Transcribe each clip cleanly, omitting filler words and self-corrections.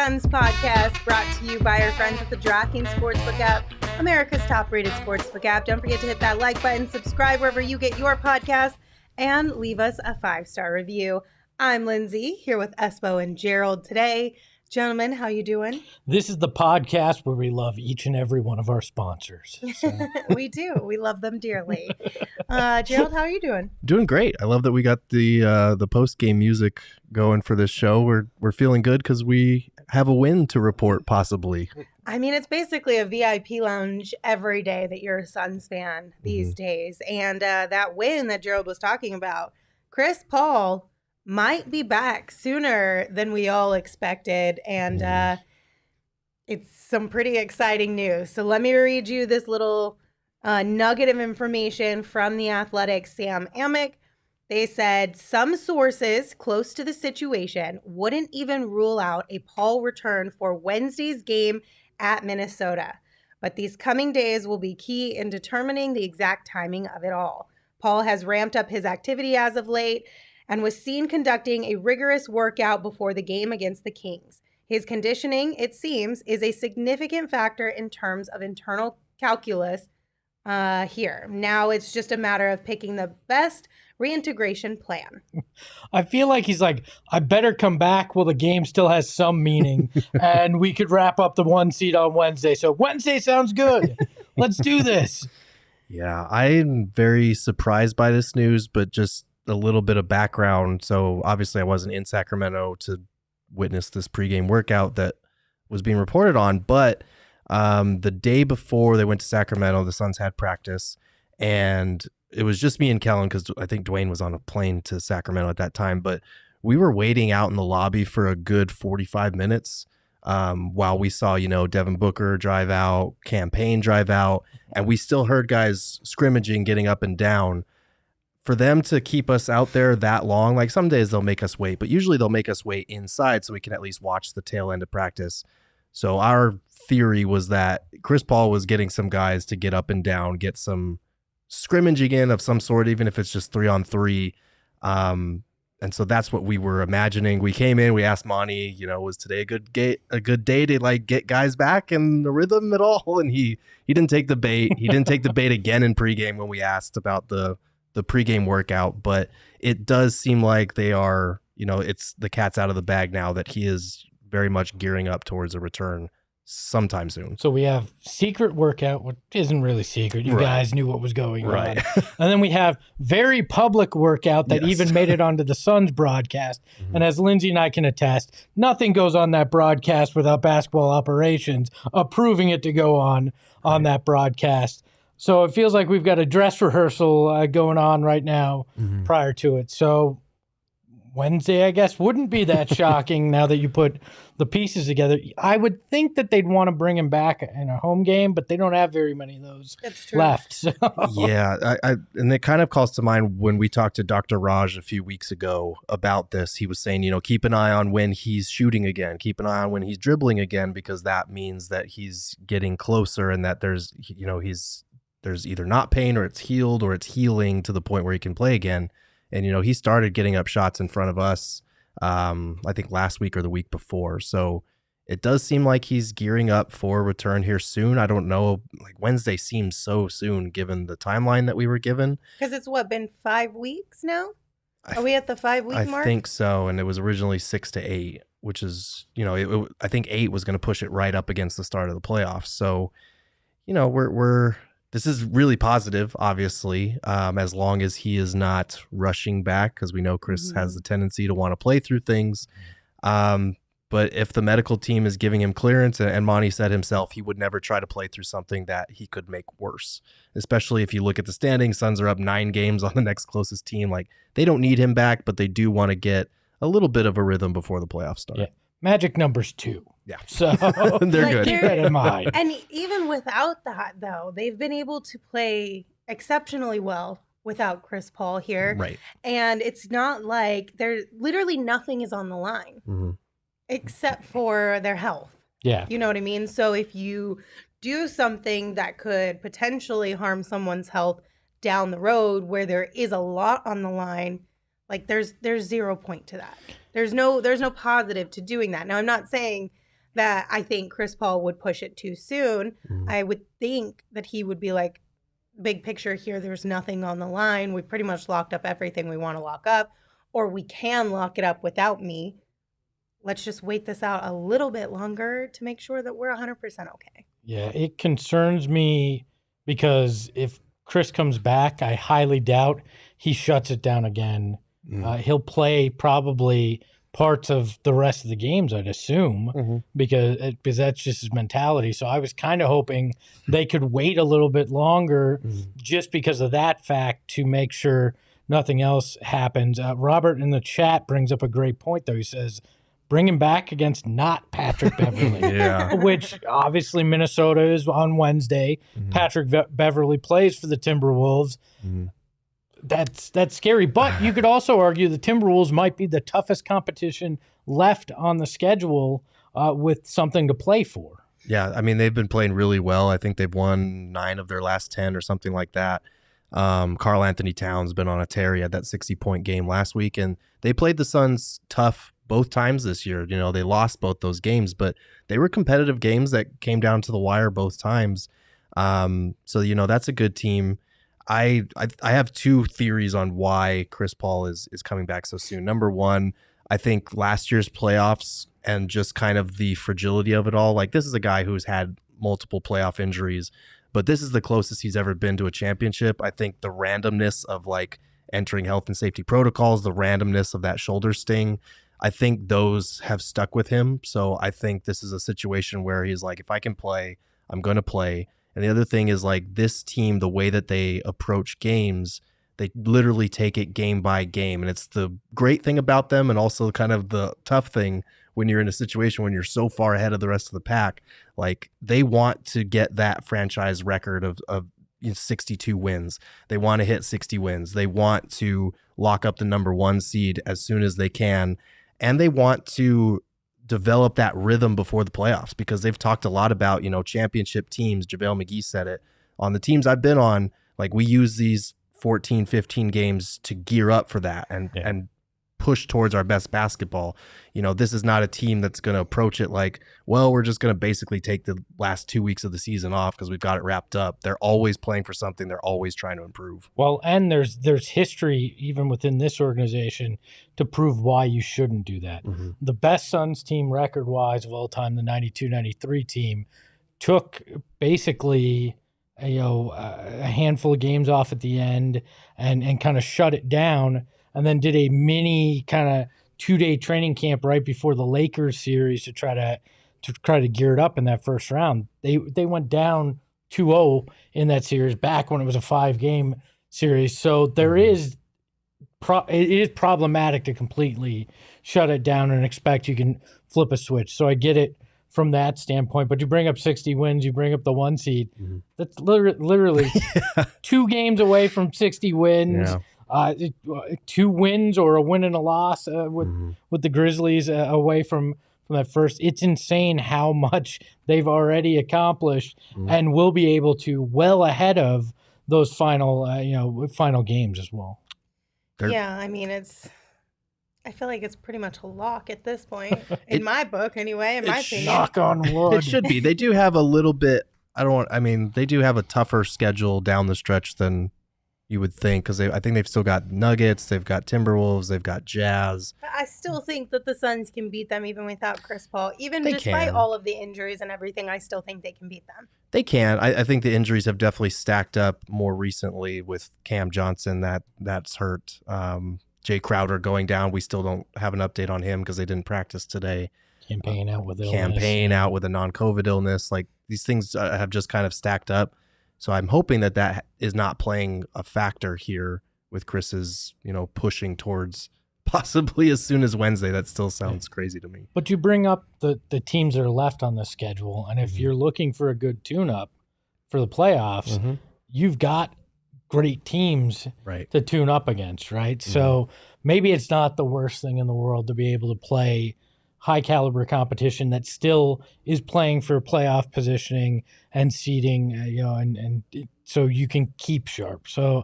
Suns podcast, brought to you by our friends at the DraftKings Sportsbook app, America's top-rated sportsbook app. Don't forget to hit that like button, subscribe wherever you get your podcast, and leave us a 5-star review. I'm Lindsay, here with Espo and Gerald today. Gentlemen, how you doing? This is the podcast where we love each and every one of our sponsors. So. We do. We love them dearly. Gerald, how are you doing? Doing great. I love that we got the post-game music going for this show. We're feeling good because we have a win to report, possibly. I mean, it's basically a VIP lounge every day that you're a Suns fan these days. And that win that Gerald was talking about, Chris Paul might be back sooner than we all expected. And it's some pretty exciting news. So let me read you this little nugget of information from The Athletic's Sam Amick. They said some sources close to the situation wouldn't even rule out a Paul return for Wednesday's game at Minnesota. But these coming days will be key in determining the exact timing of it all. Paul has ramped up his activity as of late and was seen conducting a rigorous workout before the game against the Kings. His conditioning, it seems, is a significant factor in terms of internal calculus here. Now it's just a matter of picking the best reintegration plan. I feel like he's like, I better come back while the game still has some meaning and we could wrap up the 1 seed on Wednesday. So Wednesday sounds good. Let's do this. Yeah, I'm very surprised by this news, but just a little bit of background. So obviously I wasn't in Sacramento to witness this pregame workout that was being reported on, but the day before they went to Sacramento, the Suns had practice, and it was just me and Kellen because I think Dwayne was on a plane to Sacramento at that time, but we were waiting out in the lobby for a good 45 minutes while we saw, Devin Booker drive out, Campaign drive out, and we still heard guys scrimmaging, getting up and down. For them to keep us out there that long, like some days they'll make us wait, but usually they'll make us wait inside so we can at least watch the tail end of practice. So our theory was that Chris Paul was getting some guys to get up and down, get some scrimmaging in of some sort, even if it's just 3-on-3. And so that's what we were imagining. We came in, we asked Monty, was today a good day to like get guys back in the rhythm at all? And he didn't take the bait. He didn't take the bait again in pregame when we asked about the pregame workout, but it does seem like they are, it's the cat's out of the bag now that he is very much gearing up towards a return sometime soon. So we have secret workout, which isn't really secret. You guys knew what was going on. And then we have very public workout that even made it onto the Suns broadcast. Mm-hmm. And as Lindsay and I can attest, nothing goes on that broadcast without basketball operations approving it to go on that broadcast. So it feels like we've got a dress rehearsal going on right now prior to it. So Wednesday, I guess, wouldn't be that shocking now that you put the pieces together. I would think that they'd want to bring him back in a home game, but they don't have very many of those left. So. Yeah, and it kind of calls to mind when we talked to Dr. Raj a few weeks ago about this. He was saying, keep an eye on when he's shooting again, keep an eye on when he's dribbling again, because that means that he's getting closer and that there's either not pain or it's healed or it's healing to the point where he can play again. And, he started getting up shots in front of us, I think last week or the week before. So it does seem like he's gearing up for a return here soon. I don't know. Like Wednesday seems so soon given the timeline that we were given. Because it's been 5 weeks now? Are we at the 5-week mark? I think so. And it was originally 6 to 8, which is, I think 8 was going to push it right up against the start of the playoffs. So, this is really positive, obviously, as long as he is not rushing back, because we know Chris has the tendency to want to play through things. But if the medical team is giving him clearance, and Monty said himself, he would never try to play through something that he could make worse, especially if you look at the standings. Suns are up 9 games on the next closest team. Like, they don't need him back, but they do want to get a little bit of a rhythm before the playoffs start. Yeah. Magic number's 2. Yeah. So they're good. Keep that in mind. And even without that, though, they've been able to play exceptionally well without Chris Paul here. Right. And it's not like literally nothing is on the line except for their health. Yeah. You know what I mean? So if you do something that could potentially harm someone's health down the road where there is a lot on the line, like there's 0 point to that. There's no positive to doing that. Now, I'm not saying that I think Chris Paul would push it too soon. I would think that he would be like, big picture here, there's nothing on the line. We pretty much locked up everything we want to lock up, or we can lock it up without me. Let's just wait this out a little bit longer to make sure that we're 100% okay. Yeah, it concerns me because if Chris comes back, I highly doubt he shuts it down again. He'll play probably parts of the rest of the games, I'd assume, because that's just his mentality. So I was kind of hoping they could wait a little bit longer just because of that fact to make sure nothing else happens. Robert in the chat brings up a great point, though. He says, bring him back against not Patrick Beverley, which obviously Minnesota is on Wednesday. Patrick Beverley plays for the Timberwolves. That's scary. But you could also argue the Timberwolves might be the toughest competition left on the schedule with something to play for. Yeah, I mean, they've been playing really well. I think they've won 9 of their last 10 or something like that. Karl Anthony Towns been on a tear. He had that 60-point game last week, and they played the Suns tough both times this year. You know, they lost both those games, but they were competitive games that came down to the wire both times. So, you know, that's a good team. I have 2 theories on why Chris Paul is coming back so soon. Number one, I think last year's playoffs and just kind of the fragility of it all. Like, this is a guy who's had multiple playoff injuries, but this is the closest he's ever been to a championship. I think the randomness of like entering health and safety protocols, the randomness of that shoulder sting, I think those have stuck with him. So I think this is a situation where he's like, if I can play, I'm going to play. And the other thing is, like, this team, the way that they approach games, they literally take it game by game. And it's the great thing about them, and also kind of the tough thing when you're in a situation when you're so far ahead of the rest of the pack. Like, they want to get that franchise record of 62 wins. They want to hit 60 wins. They want to lock up the number 1 seed as soon as they can. And they want to develop that rhythm before the playoffs, because they've talked a lot about, you know, championship teams. JaVale McGee said it. On the teams I've been on, like, we use these 14, 15 games to gear up for that and push towards our best basketball. You know, this is not a team that's going to approach it like, well, we're just going to basically take the last 2 weeks of the season off because we've got it wrapped up. They're always playing for something. They're always trying to improve. Well, and there's history even within this organization to prove why you shouldn't do that. The best Suns team record-wise of all time, the 92-93 team, took basically a handful of games off at the end and kind of shut it down, and then did a mini kind of 2-day training camp right before the Lakers series to try to gear it up in that first round. They went down 2-0 in that series back when it was a 5-game series. So there is it is problematic to completely shut it down and expect you can flip a switch. So I get it from that standpoint, but you bring up 60 wins, you bring up the 1 seed. That's literally 2 games away from 60 wins. 2 wins or a win and a loss with the Grizzlies away from that first. It's insane how much they've already accomplished and will be able to well ahead of those final games as well. Yeah, I mean, I feel like it's pretty much a lock at this point, in my book anyway, in my opinion. Knock on wood. It should be. They do have a little bit, they do have a tougher schedule down the stretch than you would think, because I think they've still got Nuggets, they've got Timberwolves, they've got Jazz. But I still think that the Suns can beat them even without Chris Paul. Even despite all of the injuries and everything, I still think they can beat them. They can. I think the injuries have definitely stacked up more recently with Cam Johnson. That's hurt. Jay Crowder going down. We still don't have an update on him because they didn't practice today. Campaign out with a non-COVID illness. Like, these things have just kind of stacked up. So I'm hoping that is not playing a factor here with Chris's, pushing towards possibly as soon as Wednesday. That still sounds crazy to me. But you bring up the teams that are left on the schedule, and if you're looking for a good tune-up for the playoffs, you've got great teams to tune up against, right? So maybe it's not the worst thing in the world to be able to play high caliber competition that still is playing for playoff positioning and seeding, and so you can keep sharp. So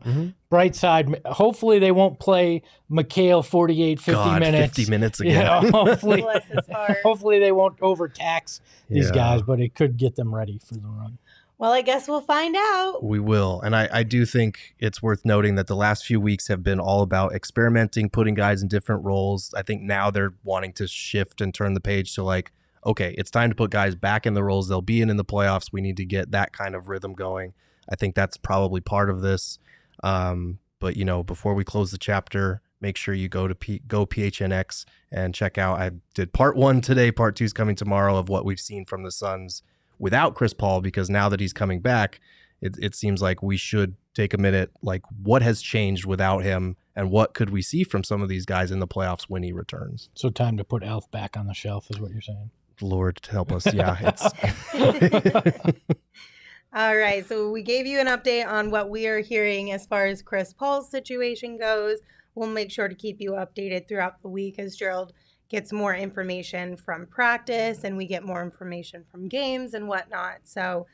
bright side, hopefully they won't play McHale 50 minutes. 50 minutes again. Hopefully, Bless his heart. hopefully they won't overtax these guys, but it could get them ready for the run. Well, I guess we'll find out. We will. And I do think it's worth noting that the last few weeks have been all about experimenting, putting guys in different roles. I think now they're wanting to shift and turn the page to like, okay, it's time to put guys back in the roles they'll be in the playoffs. We need to get that kind of rhythm going. I think that's probably part of this. But, before we close the chapter, make sure you go to Go PHNX and check out. I did part 1 today. Part 2 is coming tomorrow of what we've seen from the Suns without Chris Paul, because now that he's coming back, it seems like we should take a minute, like what has changed without him and what could we see from some of these guys in the playoffs when he returns. So time to put Elf back on the shelf is what you're saying. Lord help us. Yeah. It's All right. So we gave you an update on what we are hearing as far as Chris Paul's situation goes. We'll make sure to keep you updated throughout the week as Gerald gets more information from practice and we get more information from games and whatnot. So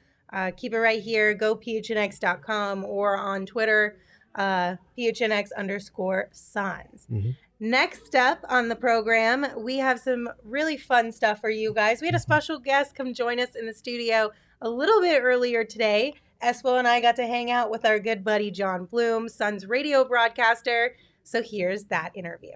keep it right here. Go PHNX.com or on Twitter, PHNX_Suns. Next up on the program, we have some really fun stuff for you guys. We had a special guest come join us in the studio a little bit earlier today. Espo and I got to hang out with our good buddy Jon Bloom, Suns radio broadcaster. So here's that interview.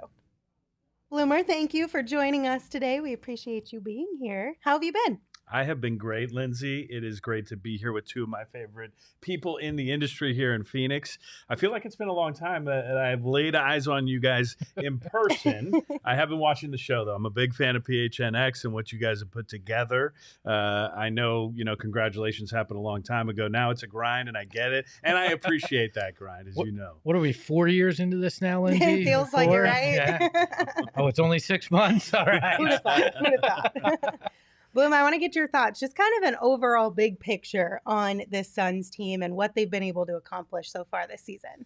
Bloomer, thank you for joining us today. We appreciate you being here. How have you been? I have been great, Lindsey. It is great to be here with two of my favorite people in the industry here in Phoenix. I feel like it's been a long time that I've laid eyes on you guys in person. I have been watching the show, though. I'm a big fan of PHNX and what you guys have put together. I know, congratulations happened a long time ago. Now it's a grind, and I get it. And I appreciate that grind, as you know. What are we, 4 years into this now, Lindsey? It feels like it, right? Yeah. Oh, it's only 6 months? All right. Who'd have thought? Who'd have thought? Bloom, I want to get your thoughts, just kind of an overall big picture on this Suns team and what they've been able to accomplish so far this season.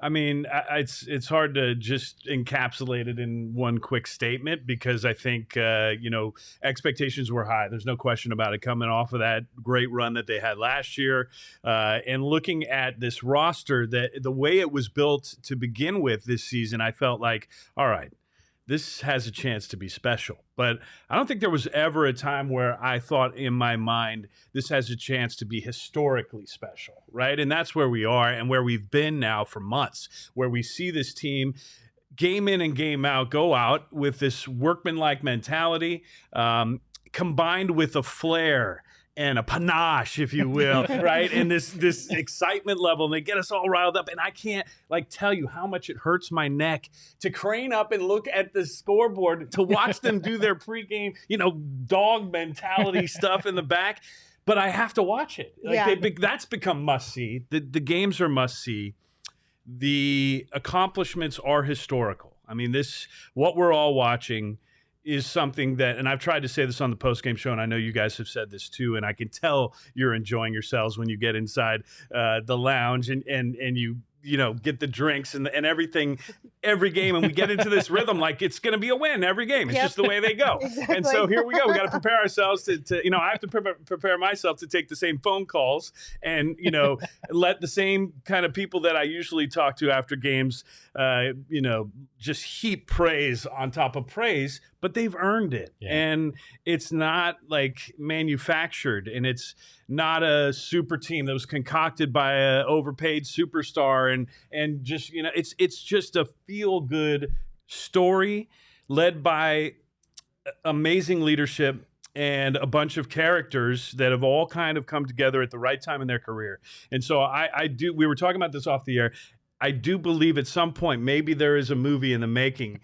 I mean, it's hard to just encapsulate it in one quick statement because I think, expectations were high. There's no question about it coming off of that great run that they had last year. And looking at this roster, the way it was built to begin with this season, I felt like, all right, this has a chance to be special. But I don't think there was ever a time where I thought in my mind, this has a chance to be historically special, right? And that's where we are and where we've been now for months, where we see this team game in and game out, go out with this workmanlike mentality, combined with a flair and a panache, if you will, right? And this excitement level, and they get us all riled up. And I can't tell you how much it hurts my neck to crane up and look at the scoreboard to watch them do their pregame, dog mentality stuff in the back. But I have to watch it. That's become must see. The games are must see. The accomplishments are historical. I mean, what we're all watching is something that, and I've tried to say this on the postgame show, and I know you guys have said this too, and I can tell you're enjoying yourselves when you get inside the lounge and you get the drinks and everything every game, and we get into this rhythm like it's going to be a win every game. It's just the way they go. Exactly. And so here we go. We got to prepare ourselves to I have to prepare myself to take the same phone calls and, let the same kind of people that I usually talk to after games, just heap praise on top of praise, but they've earned it. Yeah. And it's not manufactured, and it's not a super team that was concocted by an overpaid superstar and just, it's just a feel-good story led by amazing leadership and a bunch of characters that have all kind of come together at the right time in their career. And so we were talking about this off the air. I do believe at some point maybe there is a movie in the making,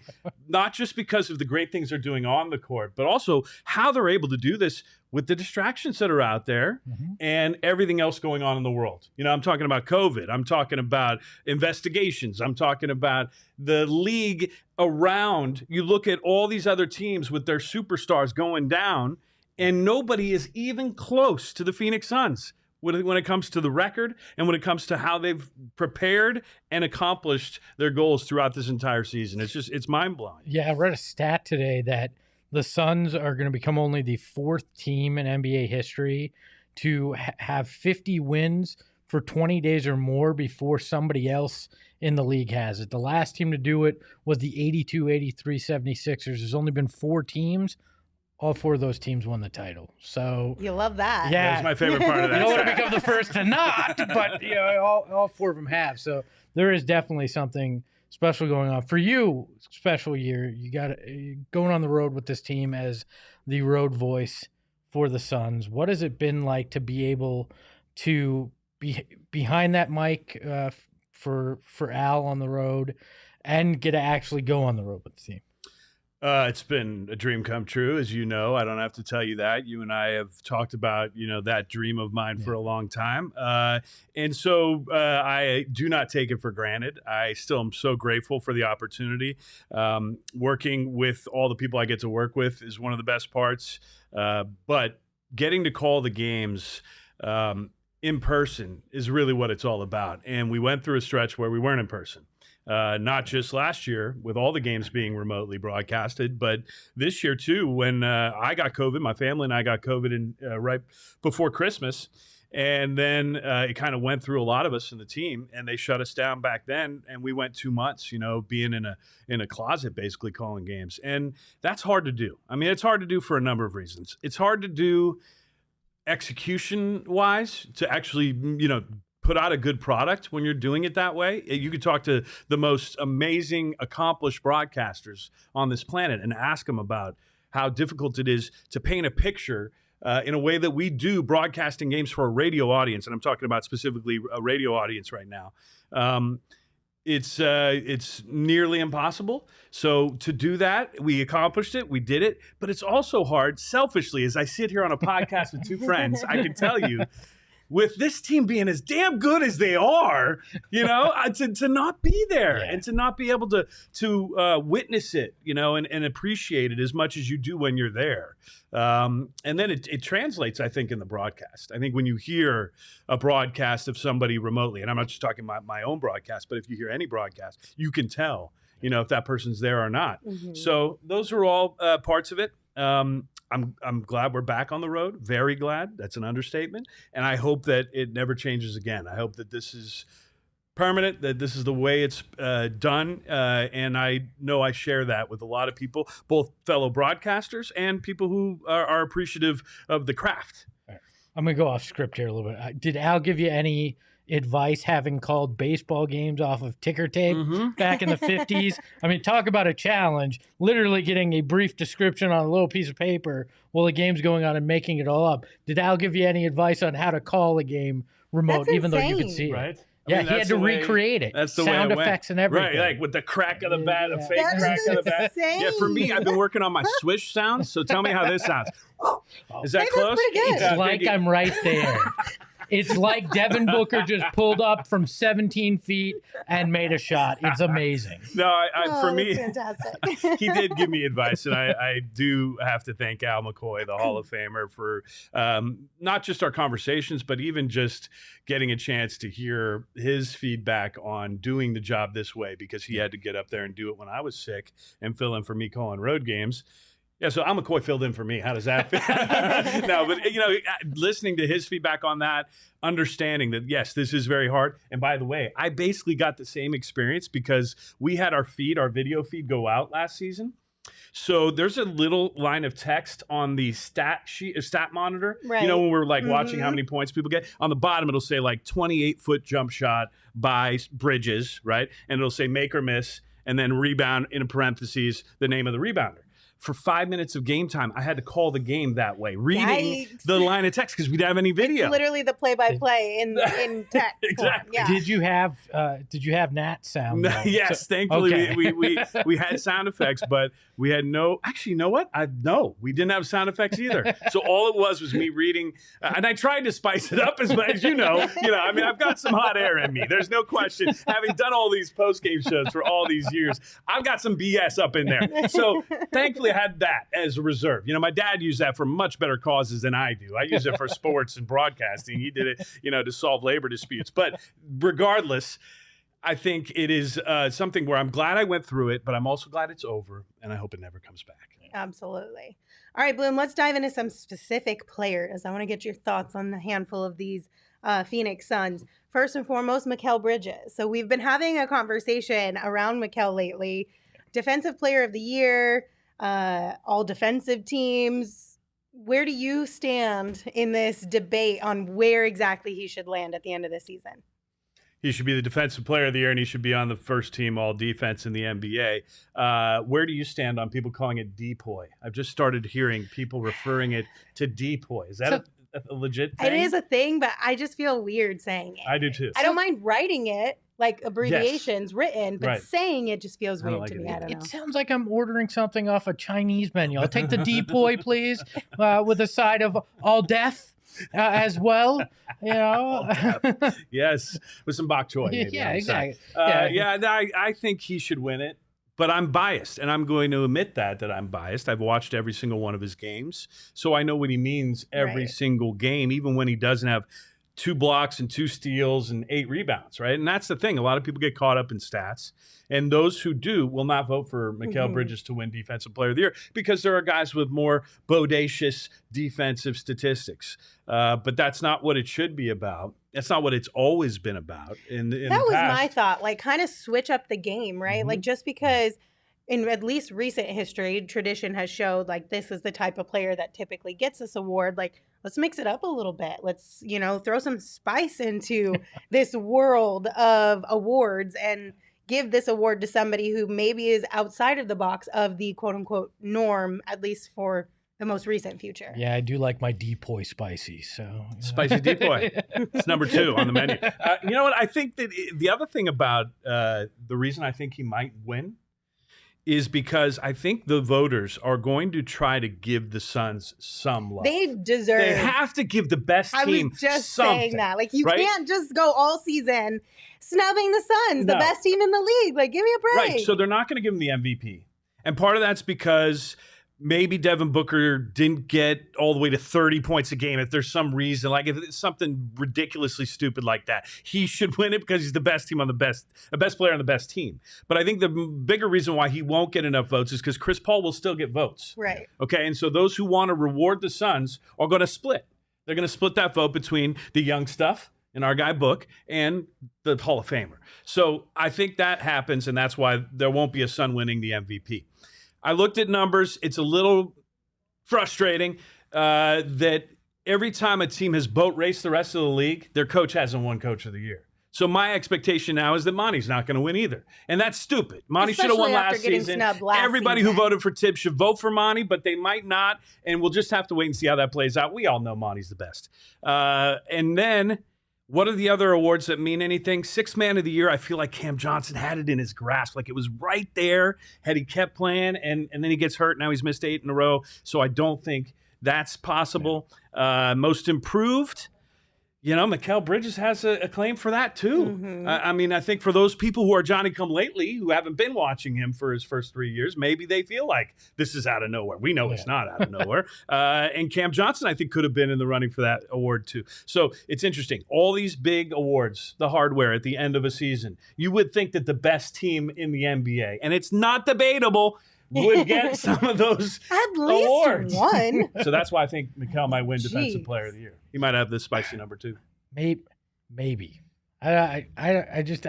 not just because of the great things they're doing on the court, but also how they're able to do this with the distractions that are out there and everything else going on in the world. I'm talking about COVID. I'm talking about investigations. I'm talking about the league around. You look at all these other teams with their superstars going down, and nobody is even close to the Phoenix Suns when it comes to the record and when it comes to how they've prepared and accomplished their goals throughout this entire season. It's mind-blowing. Yeah, I read a stat today that the Suns are going to become only the 4th team in NBA history to have 50 wins for 20 days or more before somebody else in the league has it. The last team to do it was the 82-83 76ers. There's only been 4 teams. All 4 of those teams won the title. So you love that. Yeah, that's my favorite part of that. You don't want to become the first to not, but all 4 of them have. So there is definitely something special going on for you. Special year. You got going on the road with this team as the road voice for the Suns. What has it been like to be able to be behind that mic for Al on the road and get to actually go on the road with the team? It's been a dream come true, as you know. I don't have to tell you that. You and I have talked about, that dream of mine for a long time. And so I do not take it for granted. I still am so grateful for the opportunity. Working with all the people I get to work with is one of the best parts. But getting to call the games in person is really what it's all about. And we went through a stretch where we weren't in person. Not just last year with all the games being remotely broadcasted, but this year too, when I got COVID, my family and I got COVID right before Christmas. And then it kind of went through a lot of us in the team, and they shut us down back then. And we went 2 months, being in a closet, basically calling games. And that's hard to do. I mean, it's hard to do for a number of reasons. It's hard to do execution wise, to actually, put out a good product when you're doing it that way. You could talk to the most amazing, accomplished broadcasters on this planet and ask them about how difficult it is to paint a picture in a way that we do broadcasting games for a radio audience. And I'm talking about specifically a radio audience right now. It's nearly impossible. So to do that, we accomplished it. We did it. But it's also hard, selfishly, as I sit here on a podcast with 2 friends, I can tell you, with this team being as damn good as they are, to not be there and to not be able to witness it, and appreciate it as much as you do when you're there. And then it translates, I think, in the broadcast. I think when you hear a broadcast of somebody remotely, and I'm not just talking about my own broadcast, but if you hear any broadcast, you can tell, if that person's there or not. Mm-hmm. So those are all parts of it. I'm glad we're back on the road. Very glad. That's an understatement. And I hope that it never changes again. I hope that this is permanent, that this is the way it's done. And I know I share that with a lot of people, both fellow broadcasters and people who are appreciative of the craft. I'm going to go off script here a little bit. Did Al give you any advice, having called baseball games off of ticker tape back in the 50s? I mean, talk about a challenge, literally getting a brief description on a little piece of paper while the game's going on and making it all up. Did Al give you any advice on how to call a game remote, even though you could see it? Yeah, he had to recreate it. That's the sound way effects and everything. Right, like with the crack of the bat, a fake crack of the bat. Yeah, for me, I've been working on my swish sounds, so tell me how this sounds. Is that close? That's pretty good. It's like I'm right there. It's like Devin Booker just pulled up from 17 feet and made a shot. It's amazing. No, for me, fantastic. He did give me advice, and I do have to thank Al McCoy, the Hall of Famer, for not just our conversations, but even just getting a chance to hear his feedback on doing the job this way, because he had to get up there and do it when I was sick and fill in for me calling road games. Yeah, so Al McCoy filled in for me. How does that feel? No, but, listening to his feedback on that, understanding that, yes, this is very hard. And by the way, I basically got the same experience because we had our video feed go out last season. So there's a little line of text on the stat monitor. Right. When we're watching how many points people get. On the bottom, it'll say 28-foot jump shot by Bridges, right? And it'll say make or miss, and then rebound in parentheses, the name of the rebounder. For 5 minutes of game time, I had to call the game that way, reading the line of text because we didn't have any video. It's literally the play-by-play in text. Exactly. Yeah. Did you have Nat sound? Yes, thankfully okay. we had sound effects, but we had no. Actually, you know what? We didn't have sound effects either. So all it was me reading, and I tried to spice it up as much as you know. I mean, I've got some hot air in me. There's no question. Having done all these post-game shows for all these years, I've got some BS up in there. So thankfully, I had that as a reserve. My dad used that for much better causes than I do. I use it for sports and broadcasting. He did it, to solve labor disputes. But regardless, I think it is something where I'm glad I went through it, but I'm also glad it's over, and I hope it never comes back. Absolutely. All right, Bloom, let's dive into some specific players. I want to get your thoughts on a handful of these Phoenix Suns. First and foremost, Mikal Bridges. So we've been having a conversation around Mikal lately. Defensive Player of the Year, all defensive teams. Where do you stand in this debate on where exactly he should land at the end of the season? He should be the Defensive Player of the Year, and he should be on the first team all defense in the NBA. Where do you stand on people calling it depoy? I've just started hearing people referring it to depoy. Is that a legit thing? It is a thing, but I just feel weird saying it. I do too. I don't mind writing it, like abbreviations written, but saying it just feels weird to me. I don't know. It sounds like I'm ordering something off a Chinese menu. I'll take the depoy, please, with a side of all death. As well, you know. Yes, with some bok choy. Maybe, yeah, exactly. I think he should win it, but I'm biased, and I'm going to admit that I'm biased. I've watched every single one of his games, so I know what he means every single game, even when he doesn't have 2 blocks and 2 steals and 8 rebounds, right? And that's the thing. A lot of people get caught up in stats, and those who do will not vote for Mikal Bridges to win Defensive Player of the Year because there are guys with more bodacious defensive statistics. But that's not what it should be about. That's not what it's always been about. In that was my thought. Like, kind of switch up the game, right? Like, just because in at least recent history, tradition has showed like this is the type of player that typically gets this award. Like, let's mix it up a little bit. Let's, throw some spice into this world of awards and give this award to somebody who maybe is outside of the box of the quote unquote norm, at least for the most recent future. Yeah, I do like my depoy spicy. So spicy depoy. It's number 2 on the menu. You know what? I think that the other thing about the reason I think he might win is because I think the voters are going to try to give the Suns some love. They deserve. They have to give the best team I was just something, saying that. Like, you can't just go all season snubbing the Suns, the best team in the league. Like, give me a break. Right. So they're not going to give him the MVP. And part of that's because maybe Devin Booker didn't get all the way to 30 points a game. If there's some reason, like if it's something ridiculously stupid like that, he should win it because he's the best team on the best player on the best team. But I think the bigger reason why he won't get enough votes is because Chris Paul will still get votes. Right. Okay. And so those who want to reward the Suns are going to split. They're going to split that vote between the young stuff and our guy Book and the Hall of Famer. So I think that happens, and that's why there won't be a Sun winning the MVP. I looked at numbers. It's a little frustrating that every time a team has boat raced the rest of the league, their coach hasn't won Coach of the Year. So my expectation now is that Monty's not going to win either. And that's stupid. Monty should have won last season. Everybody who voted for Tibbs should vote for Monty, but they might not. And we'll just have to wait and see how that plays out. We all know Monty's the best. And then what are the other awards that mean anything? 6th Man of the Year, I feel like Cam Johnson had it in his grasp. Like it was right there had he kept playing, and then he gets hurt. Now he's missed 8 in a row. So I don't think that's possible. Most Improved, Mikal Bridges has a claim for that too. I mean, I think for those people who are Johnny-come-lately, who haven't been watching him for his first 3 years, maybe they feel like this is out of nowhere. We know it's not out of nowhere. And Cam Johnson, I think, could have been in the running for that award too. So it's interesting. All these big awards, the hardware at the end of a season, you would think that the best team in the NBA, and it's not debatable, would get some of those at least awards. One. So that's why I think Mikal might win Defensive Player of the Year. He might have this spicy number 2. Maybe. I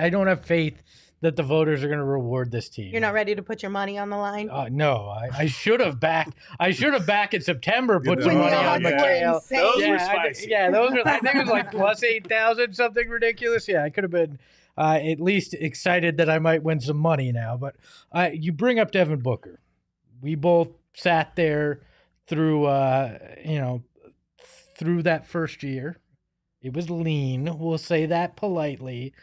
don't have faith that the voters are going to reward this team. You're not ready to put your money on the line? No, I should have back. I should have back in September put some money on Mikal. Those were spicy. Those were. I think it was like plus 8,000, something ridiculous. Yeah, I could have been at least excited that I might win some money now. But you bring up Devin Booker. We both sat there through through that first year. It was lean. We'll say that politely.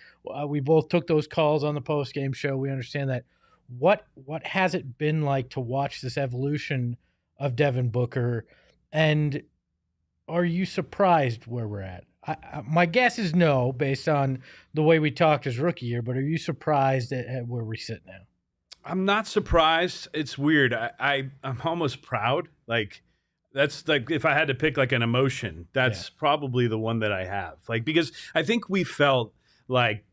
We both took those calls on the post-game show. We understand that. What has it been like to watch this evolution of Devin Booker? And are you surprised where we're at? My guess is no, based on the way we talked his rookie year. But are you surprised at where we sit now? I'm not surprised. It's weird. I'm almost proud. Like, that's like, if I had to pick like an emotion, that's probably the one that I have. Like, because I think we felt like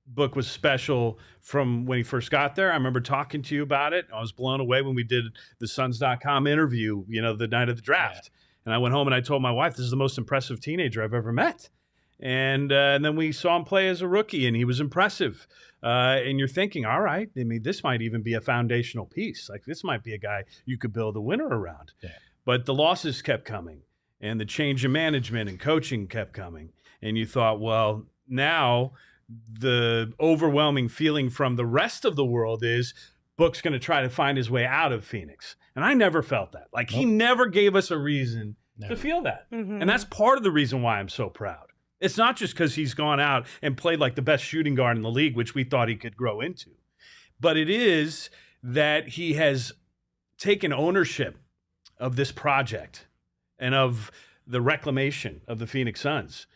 Book was special from when he first got there. I remember talking to you about it. I was blown away when we did the Suns.com interview, the night of the draft. Yeah. And I went home and I told my wife, this is the most impressive teenager I've ever met. And then we saw him play as a rookie, and he was impressive. And you're thinking, all right, I mean, this might even be a foundational piece. Like, this might be a guy you could build a winner around. Yeah. But the losses kept coming, and the change in management and coaching kept coming. And you thought, well, now the overwhelming feeling from the rest of the world is Book's going to try to find his way out of Phoenix. And I never felt that. Like, he never gave us a reason to feel that. Mm-hmm. And that's part of the reason why I'm so proud. It's not just because he's gone out and played like the best shooting guard in the league, which we thought he could grow into. But it is that he has taken ownership of this project and of the reclamation of the Phoenix Suns.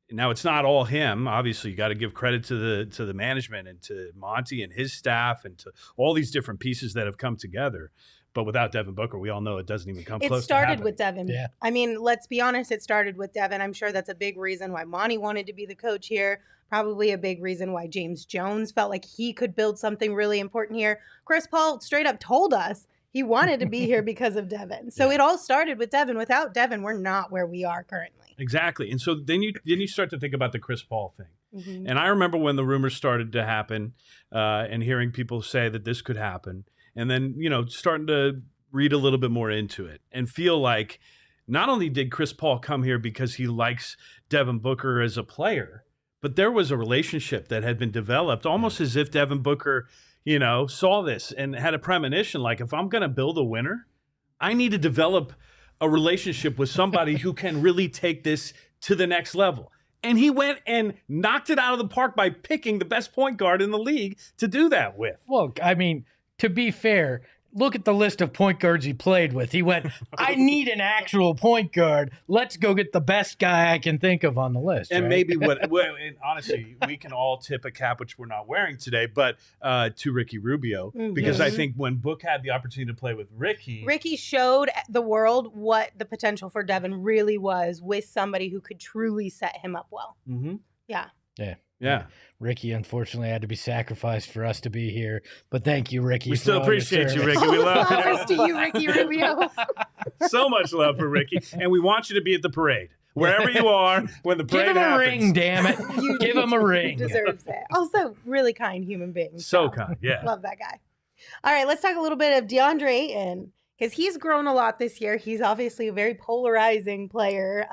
Now, it's not all him. Obviously, you got to give credit to the management and to Monty and his staff and to all these different pieces that have come together. But without Devin Booker, we all know it doesn't even come close to happening. It started with Devin. Yeah. I mean, let's be honest, it started with Devin. I'm sure that's a big reason why Monty wanted to be the coach here. Probably a big reason why James Jones felt like he could build something really important here. Chris Paul straight up told us he wanted to be here because of Devin. So it all started with Devin. Without Devin, we're not where we are currently. Exactly. And so then you start to think about the Chris Paul thing. Mm-hmm. And I remember when the rumors started to happen and hearing people say that this could happen. And then, starting to read a little bit more into it and feel like not only did Chris Paul come here because he likes Devin Booker as a player, but there was a relationship that had been developed almost as if Devin Booker, saw this and had a premonition. Like, if I'm going to build a winner, I need to develop a relationship with somebody who can really take this to the next level. And he went and knocked it out of the park by picking the best point guard in the league to do that with. Well, I mean, to be fair, look at the list of point guards he played with. He went, I need an actual point guard. Let's go get the best guy I can think of on the list. And right? maybe and honestly, we can all tip a cap, which we're not wearing today, but to Ricky Rubio, because I think when Book had the opportunity to play with Ricky showed the world what the potential for Devin really was with somebody who could truly set him up well. Mm-hmm. Yeah. Yeah. Ricky, unfortunately, had to be sacrificed for us to be here. But thank you, Ricky. We still appreciate you, Ricky. We love you. Flowers to you, Ricky Rubio. So much love for Ricky. And we want you to be at the parade. Wherever you are, when the parade happens. Give him a ring, damn it. Give him a ring. He deserves it. Also, really kind human being. So kind, yeah. Love that guy. All right, let's talk a little bit of Deandre Ayton, because he's grown a lot this year. He's obviously a very polarizing player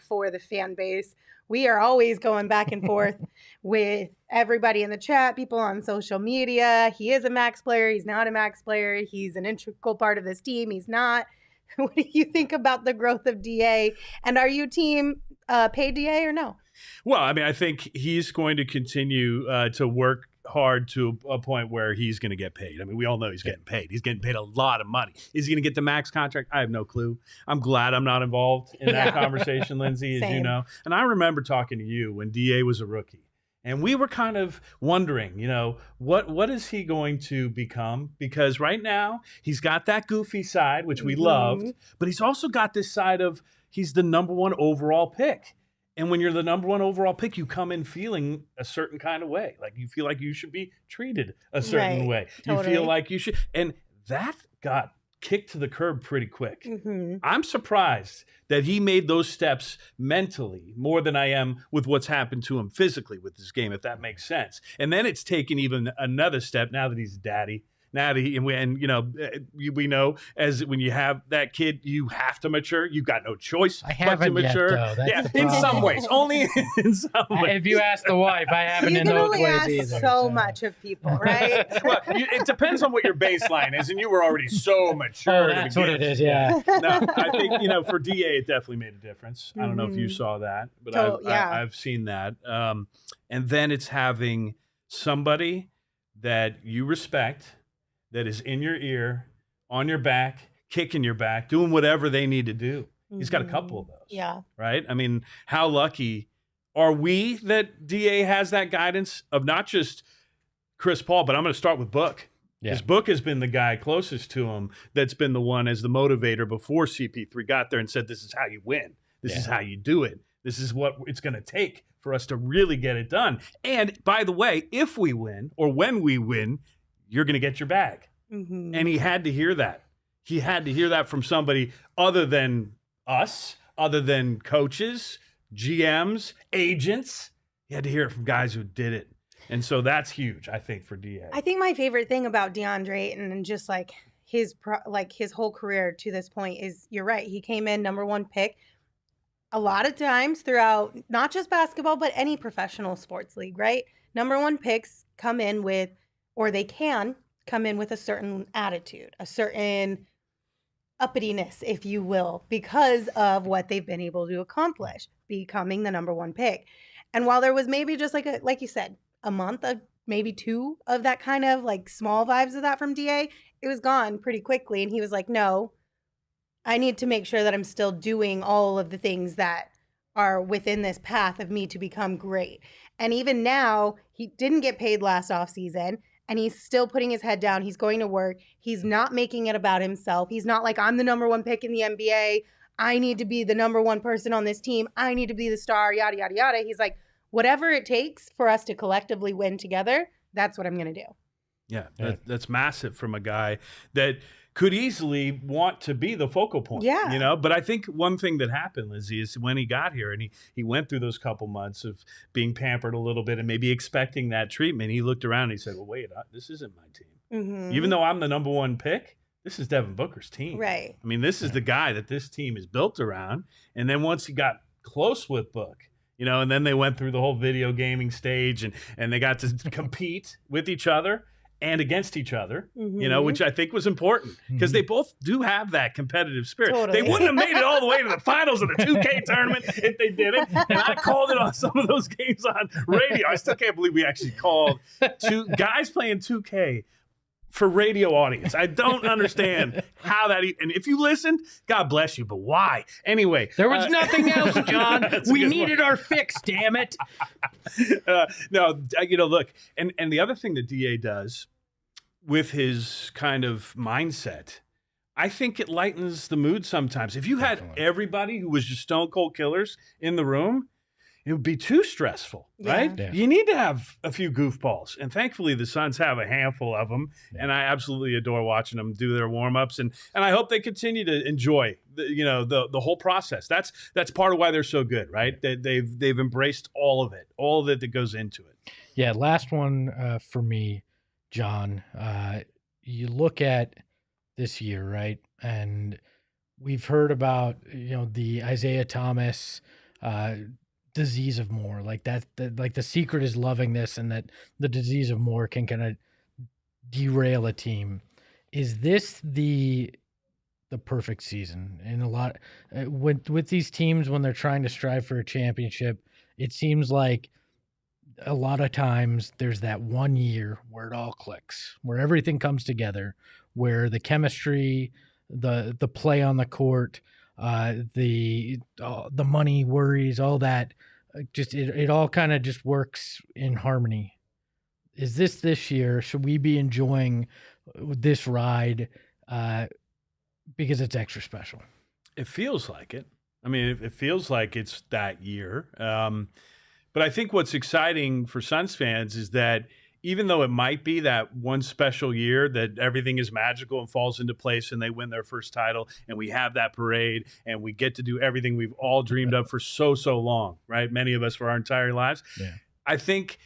for the fan base. We are always going back and forth with everybody in the chat, people on social media. He is a max player. He's not a max player. He's an integral part of this team. He's not. What do you think about the growth of DA? And are you team pay DA or no? Well, I mean, I think he's going to continue to work hard to a point where he's going to get paid. I mean, we all know he's getting paid. He's getting paid a lot of money. Is he going to get the max contract? I have no clue. I'm glad I'm not involved in that conversation, Lindsay, as you know. And I remember talking to you when DA was a rookie. And we were kind of wondering, what is he going to become? Because right now he's got that goofy side, which we loved, but he's also got this side of he's the number one overall pick. And when you're the number one overall pick, you come in feeling a certain kind of way. Like you feel like you should be treated a certain way. Totally. You feel like you should. And that got kicked to the curb pretty quick. I'm surprised that he made those steps mentally more than I am with what's happened to him physically with this game, if that makes sense. And then it's taken even another step now that he's a daddy. Now that we know as when you have that kid, you have to mature. You've got no choice but to mature. Yet, though. Yeah, in some ways, only in some ways. If you ask the wife, I haven't in those ways either. You can only ask so much of people, right? Well, it depends on what your baseline is, and you were already so mature. Oh, that's what it is, yeah. No, I think for DA, it definitely made a difference. I don't know if you saw that, but I've seen that. And then it's having somebody that you respect, that is in your ear, on your back, kicking your back, doing whatever they need to do. He's got a couple of those. Yeah. Right? I mean, how lucky are we that DA has that guidance of not just Chris Paul, but I'm going to start with Book. Because Book has been the guy closest to him that's been the one as the motivator before CP3 got there and said, this is how you win. This is how you do it. This is what it's going to take for us to really get it done. And by the way, if we win or when we win, you're going to get your bag. Mm-hmm. And he had to hear that. He had to hear that from somebody other than us, other than coaches, GMs, agents. He had to hear it from guys who did it. And so that's huge, I think, for DA. I think my favorite thing about DeAndre Ayton and just like his whole career to this point is, you're right, he came in number 1 pick. A lot of times throughout not just basketball, but any professional sports league, right? Number 1 picks come in with, or they can come in with a certain attitude, a certain uppityness, if you will, because of what they've been able to accomplish, becoming the number 1 pick. And while there was maybe just like you said, a month of maybe 2 of that kind of like small vibes of that from DA, it was gone pretty quickly. And he was like, no, I need to make sure that I'm still doing all of the things that are within this path of me to become great. And even now, he didn't get paid last offseason, and he's still putting his head down. He's going to work. He's not making it about himself. He's not like, I'm the number 1 pick in the NBA. I need to be the number 1 person on this team. I need to be the star, yada, yada, yada. He's like, whatever it takes for us to collectively win together, that's what I'm going to do. Yeah, that's massive from a guy that could easily want to be the focal point. Yeah. You know, but I think one thing that happened, Lizzie, is when he got here and he went through those couple months of being pampered a little bit and maybe expecting that treatment, he looked around and he said, well, wait, this isn't my team. Mm-hmm. Even though I'm the number 1 pick, this is Devin Booker's team. Right. I mean, this is the guy that this team is built around. And then once he got close with Book, you know, and then they went through the whole video gaming stage and they got to compete with each other and against each other, Mm-hmm. you know, which I think was important because they both do have that competitive spirit. Totally. They wouldn't have made it all the way to the finals of the 2K tournament if they didn't. And I called it on some of those games on radio. I still can't believe we actually called 2 guys playing 2K for radio audience. I don't understand how that, and if you listened, God bless you, but why? Anyway. There was nothing else, John. We needed our fix, damn it. No, you know, look, and the other thing that DA does with his kind of mindset, I think it lightens the mood sometimes. If you had everybody who was just stone cold killers in the room, it would be too stressful, right? Yeah. You need to have a few goofballs. And thankfully, the Suns have a handful of them. Yeah. And I absolutely adore watching them do their warm-ups. And I hope they continue to enjoy the whole process. That's part of why they're so good, right? They've embraced all of it that goes into it. Yeah, last one for me, John. You look at this year, right? And we've heard about, the Isaiah Thomas disease of more, like that like the secret is loving this, and that the disease of more can kind of derail a team. Is this the perfect season? And a lot with these teams, when they're trying to strive for a championship, it seems like a lot of times there's that 1 year where it all clicks, where everything comes together, where the chemistry, the play on the court, the money worries, all that, just it all kind of just works in harmony. Is this year? Should we be enjoying this ride because it's extra special? It feels like it. I mean, it feels like it's that year. But I think what's exciting for Suns fans is that even though it might be that one special year that everything is magical and falls into place and they win their first title and we have that parade and we get to do everything we've all dreamed of for so long, right? Many of us for our entire lives. Yeah. I think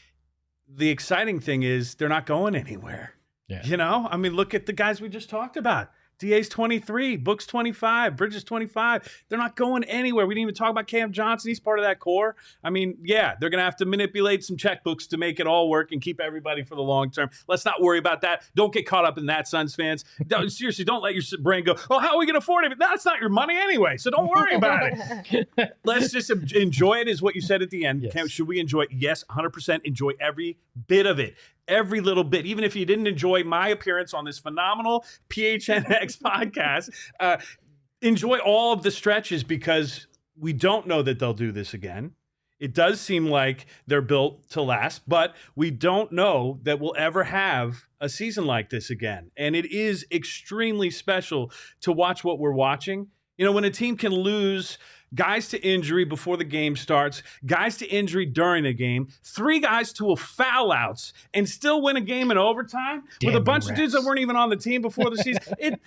the exciting thing is they're not going anywhere. Yeah. I mean, look at the guys we just talked about. DA's 23, Book's 25, Bridges 25. They're not going anywhere. We didn't even talk about Cam Johnson. He's part of that core. I mean, yeah, they're going to have to manipulate some checkbooks to make it all work and keep everybody for the long term. Let's not worry about that. Don't get caught up in that, Suns fans. Seriously, don't let your brain go, oh, how are we going to afford it? That's not your money anyway, so don't worry about it. Let's just enjoy it, is what you said at the end. Yes. Should we enjoy it? Yes, 100% enjoy every bit of it. Every little bit, even if you didn't enjoy my appearance on this phenomenal PHNX podcast, enjoy all of the stretches, because we don't know that they'll do this again. It does seem like they're built to last, but we don't know that we'll ever have a season like this again. And it is extremely special to watch what we're watching. You know, when a team can lose guys to injury before the game starts, guys to injury during a game, 3 guys to a foul outs, and still win a game in overtime with a bunch of dudes that weren't even on the team before the season.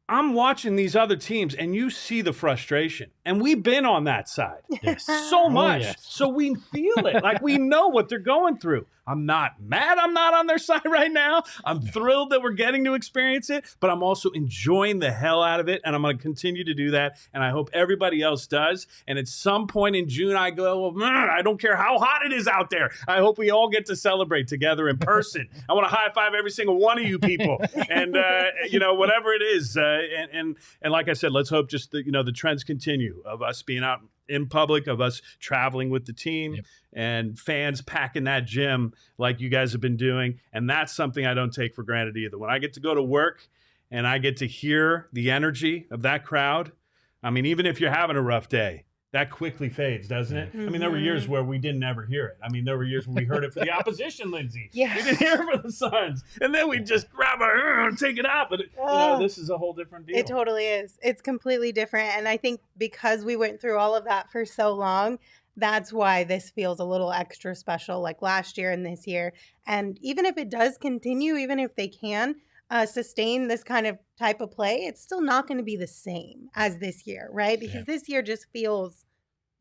I'm watching these other teams, and you see the frustration. And we've been on that side so much. Oh, yes. So we feel it. Like, we know what they're going through. I'm not mad I'm not on their side right now. I'm thrilled that we're getting to experience it, but I'm also enjoying the hell out of it, and I'm going to continue to do that, and I hope everybody else does. And at some point in June, I go, well, man, I don't care how hot it is out there. I hope we all get to celebrate together in person. I want to high-five every single one of you people, and, whatever it is. And like I said, let's hope just the trends continue of us being out in public, of us traveling with the team, and fans packing that gym like you guys have been doing. And that's something I don't take for granted either. When I get to go to work and I get to hear the energy of that crowd, I mean, even if you're having a rough day, that quickly fades, doesn't it? Mm-hmm. I mean, there were years where we didn't ever hear it. I mean, there were years when we heard it for the opposition, Lindsey. Yeah. We didn't hear it for the Suns. And then we just grab our and take it out. But, this is a whole different deal. It totally is. It's completely different. And I think because we went through all of that for so long, that's why this feels a little extra special, like last year and this year. And even if it does continue, even if they can sustain this kind of type of play, it's still not going to be the same as this year, right? Because this year just feels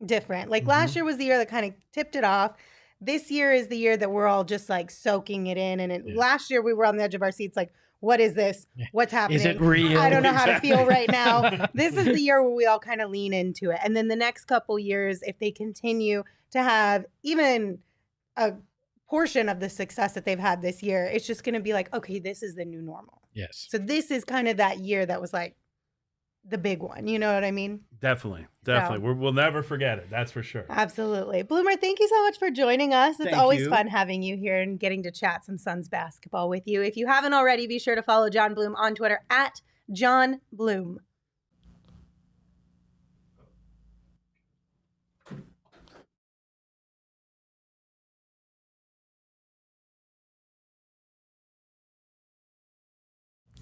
different. Like last year was the year that kind of tipped it off. This year is the year that we're all just like soaking it in. And last year we were on the edge of our seats like, what is this? What's happening? Is it real? I don't know how to feel right now. This is the year where we all kind of lean into it. And then the next couple years, if they continue to have even a portion of the success that they've had this year, it's just going to be like, okay, this is the new normal. Yes. So this is kind of that year that was like the big one. You know what I mean? Definitely. We'll never forget it. That's for sure. Absolutely. Bloomer, thank you so much for joining us. It's always fun having you here and getting to chat some Suns basketball with you. If you haven't already, be sure to follow Jon Bloom on Twitter at Jon Bloom.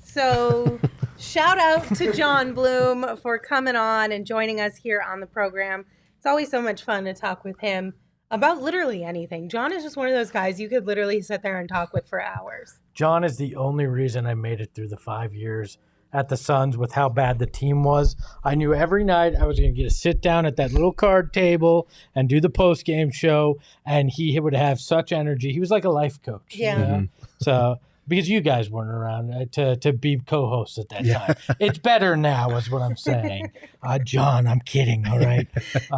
So shout out to Jon Bloom for coming on and joining us here on the program. It's always so much fun to talk with him about literally anything. Jon is just one of those guys you could literally sit there and talk with for hours. Jon is the only reason I made it through the 5 years at the Suns with how bad the team was. I knew every night I was going to get to sit down at that little card table and do the post-game show, and he would have such energy. He was like a life coach. Yeah. You know? So because you guys weren't around to be co-hosts at that time. It's better now is what I'm saying. Jon, I'm kidding, all right?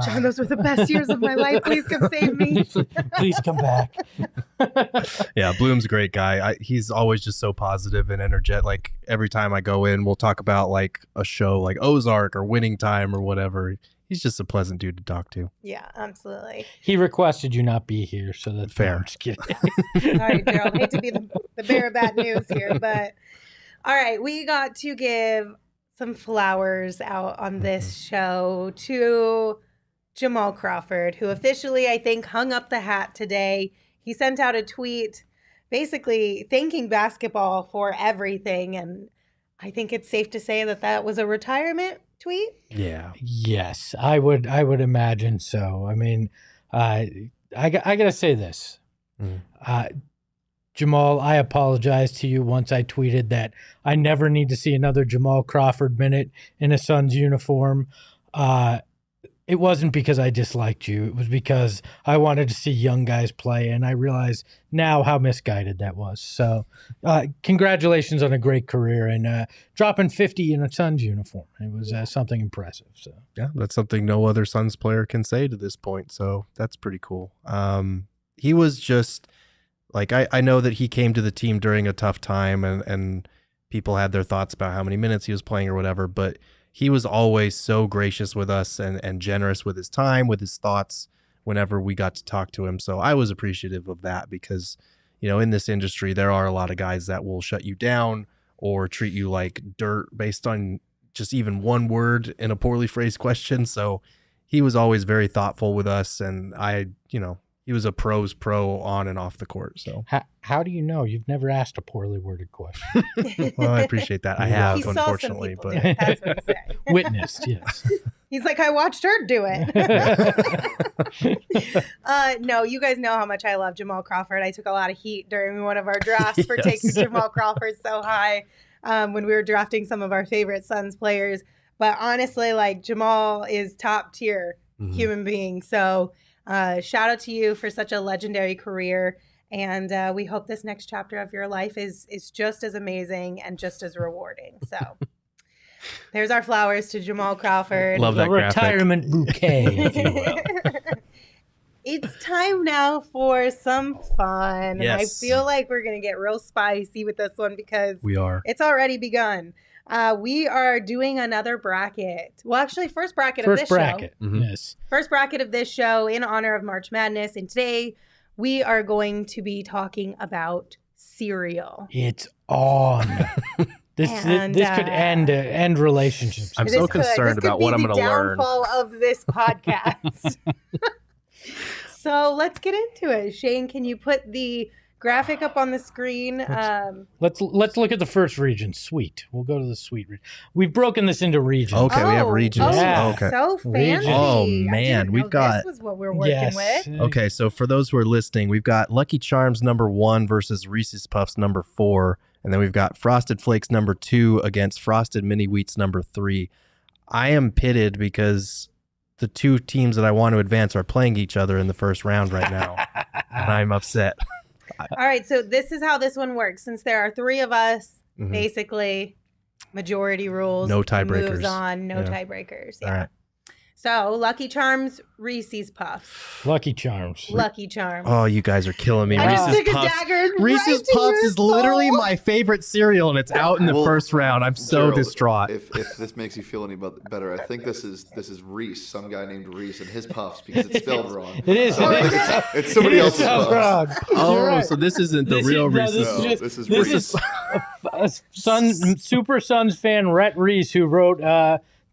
Jon, those were the best years of my life. Please come save me. Please come back. Yeah, Bloom's a great guy. He's always just so positive and energetic. Like every time I go in, we'll talk about like a show like Ozark or Winning Time or whatever. He's just a pleasant dude to talk to. Yeah, absolutely. He requested you not be here, so that's fair. I'm just kidding. All right, Gerald. Hate to be the bearer of bad news here, but all right, we got to give some flowers out on this show to Jamal Crawford, who officially, I think, hung up the hat today. He sent out a tweet basically thanking basketball for everything, and I think it's safe to say that that was a retirement tweet. Yeah. Yes, I would imagine so. I mean, I gotta say this, Jamal. I apologize to you once I tweeted that I never need to see another Jamal Crawford minute in a Suns uniform. It wasn't because I disliked you. It was because I wanted to see young guys play, and I realize now how misguided that was. So congratulations on a great career and dropping 50 in a Suns uniform. It was something impressive. So yeah, that's something no other Suns player can say to this point. So that's pretty cool. He was just like, I know that he came to the team during a tough time and people had their thoughts about how many minutes he was playing or whatever, but he was always so gracious with us and generous with his time, with his thoughts whenever we got to talk to him. So I was appreciative of that because, you know, in this industry, there are a lot of guys that will shut you down or treat you like dirt based on just even one word in a poorly phrased question. So he was always very thoughtful with us. And I, you know, he was a pro's pro on and off the court. So how do you know? You've never asked a poorly worded question. well, I appreciate that. I have, He saw unfortunately, some people but do it. That's what he's saying. Witnessed, yes. He's like, I watched her do it. No, you guys know how much I love Jamal Crawford. I took a lot of heat during one of our drafts for taking Jamal Crawford so high when we were drafting some of our favorite Suns players. But honestly, like, Jamal is top tier human being. So shout out to you for such a legendary career. And we hope this next chapter of your life is just as amazing and just as rewarding. So there's our flowers to Jamal Crawford. Love that graphic. Retirement bouquet, if you will. It's time now for some fun. Yes. I feel like we're going to get real spicy with this one because We are. it's already begun. We are doing another bracket. Well, actually, first bracket of this show. Yes. First bracket of this show in honor of March Madness. And today we are going to be talking about cereal. It's on. This could end relationships. I'm so concerned about what I'm going to learn. This could be the downfall of this podcast. So let's get into it. Shane, can you put the graphic up on the screen? Let's look at the first region, sweet. We'll go to the sweet region. We've broken this into regions. Okay, we have regions. Yeah. Okay. So fancy. Oh, I man, didn't we've know got- this was what we're working with. Okay, so for those who are listening, we've got Lucky Charms number 1 versus Reese's Puffs number 4. And then we've got Frosted Flakes number 2 against Frosted Mini Wheats number 3. I am pitted because the two teams that I want to advance are playing each other in the first round right now. And I'm upset. All right, so this is how this one works. Since there are 3 of us, basically, majority rules. No tiebreakers. Moves on, no Yeah. tiebreakers. Yeah. All right. So Lucky Charms, Reese's Puffs. Lucky Charms. Lucky Charms. Oh, you guys are killing me. I just Reese's took a Puffs. dagger Reese's right to Puffs your is literally soul. my favorite cereal, and it's out in the first round. I'm so Gerald, distraught. If this makes you feel any better, I think this is Reese, some guy named Reese, and his puffs because it's spelled wrong. It is. So I think it's somebody else's Sounds puffs. wrong. You're right. So this isn't the real Reese's. No, this is Reese. Super Sons fan Rhett Reese who wrote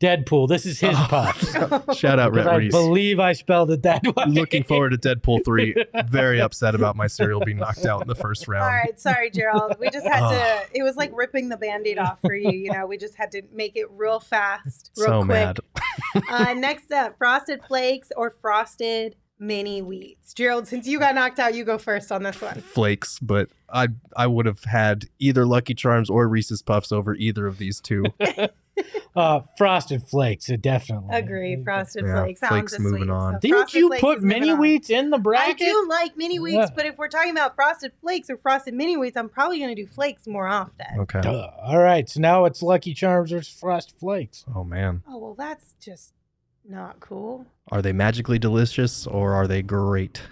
Deadpool. This is his puffs. Shout out, Rhett I Reese. believe I spelled it that way. Looking forward to Deadpool 3. Very upset about my cereal being knocked out in the first round. All right, sorry, Gerald. We just had to. It was like ripping the Band-Aid off for you. You know, we just had to make it real fast, real So quick. mad. Next up, Frosted Flakes or Frosted Mini Wheats. Gerald, since you got knocked out, you go first on this one. Flakes, but I would have had either Lucky Charms or Reese's Puffs over either of these two. Frosted Flakes, definitely. Agree. Frosted Yeah, Flakes. Flakes Sounds moving sweet. on. So Didn't Frosted you Flakes put is moving mini on. wheats in the I bracket? do like mini wheats, Yeah. but if we're talking about Frosted Flakes or Frosted Mini Wheats, I'm probably going to do flakes more often. Okay. Duh. All right, so now it's Lucky Charms versus Frosted Flakes. Oh, man. Oh, well, that's just not cool. Are they magically delicious or are they great?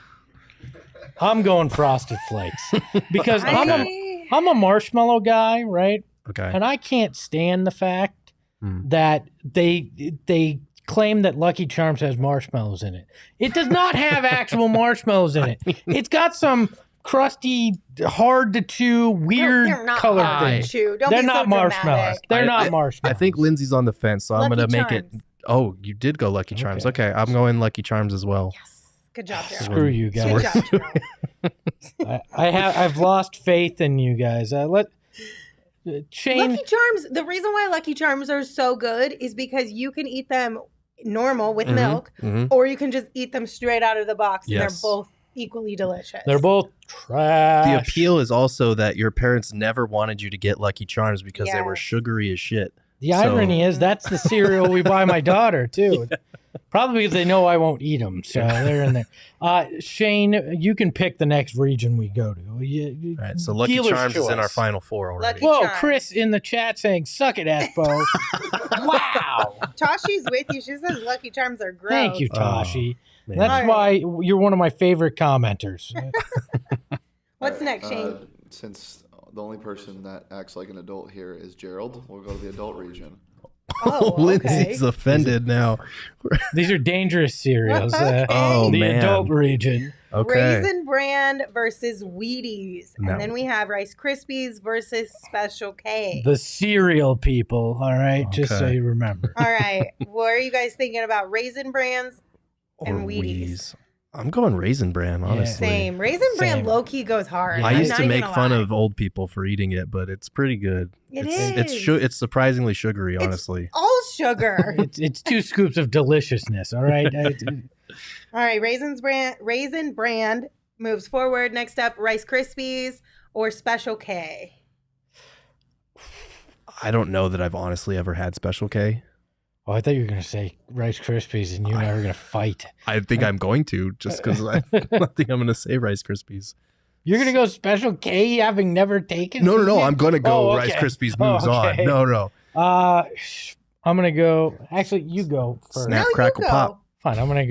I'm going Frosted Flakes because I'm a marshmallow guy, right? Okay. And I can't stand the fact that they claim that Lucky Charms has marshmallows in it. It does not have actual marshmallows in it. It's got some crusty, hard to chew, weird They're not color hard to things. chew. Don't They're be not so marshmallows. dramatic. They're I not marshmallows. I think Lindsay's on the fence, so I'm Lucky going to make it. Charms. Oh, you did go Lucky Charms. Okay. Okay, I'm going Lucky Charms as well. Yes. Good job, Gerald. Screw you Good guys. job, Gerald. I've lost faith in you guys. Shane. Lucky Charms, the reason why Lucky Charms are so good is because you can eat them normal with milk, or you can just eat them straight out of the box, and Yes. they're both equally delicious. They're both trash. The appeal is also that your parents never wanted you to get Lucky Charms because they were Yes. sugary as shit. The irony is that's the cereal we buy my daughter too. Probably because they know I won't eat them, so they're in there. Shane, you can pick the next region we go to. All right, so Lucky Dealer's Charms is in our choice. final four already. Lucky Whoa, Charms. Chris in the chat saying, "Suck it, Espo." Wow. Tashi's with you. She says Lucky Charms are gross. Thank you, Tashi. man. That's All why you're one of my favorite commenters. What's next, Shane? Since the only person that acts like an adult here is Gerald, we'll go to the adult region. Oh, okay. Lindsay's offended now. These are dangerous cereals. Okay. Oh, the man. adult region. Okay. Raisin Bran versus Wheaties. No. And then we have Rice Krispies versus Special K. The cereal people, all right? Just so Okay. you remember. All right. What are you guys thinking about Raisin Brans and Or Wheaties? I'm going Raisin Bran, honestly. Same. Raisin Bran low-key goes hard. I used to make fun of old people for eating it, but it's pretty good. It's surprisingly sugary, honestly. It's all sugar. it's 2 scoops of deliciousness, all right? All right, Raisin Bran moves forward. Next up, Rice Krispies or Special K. I don't know that I've honestly ever had Special K. Oh, I thought you were going to say Rice Krispies and you and I were going to fight. I think I'm going to, just because I think I'm going to say Rice Krispies. You're going to go Special K having never taken? No. I'm going to go Rice Krispies moves on. No. I'm going to go. Actually, you go first. Snap, Crackle, Pop. Fine, I'm gonna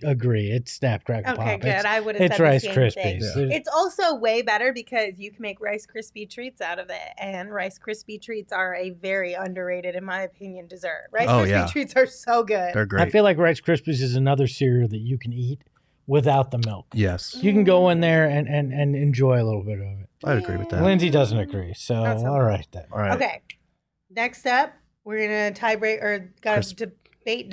agree. It's Snap, Crackle, Pop. Okay, good. I would have said Rice the same Krispies. thing. It's also way better because you can make Rice Krispie treats out of it, and Rice Krispie treats are a very underrated, in my opinion, dessert. Rice Krispie treats are so good. They're great. I feel like Rice Krispies is another cereal that you can eat without the milk. Yes, you can go in there and enjoy a little bit of it. I'd agree with that. Lindsay doesn't agree, so all right then. All right. Okay. Next up, we're gonna debate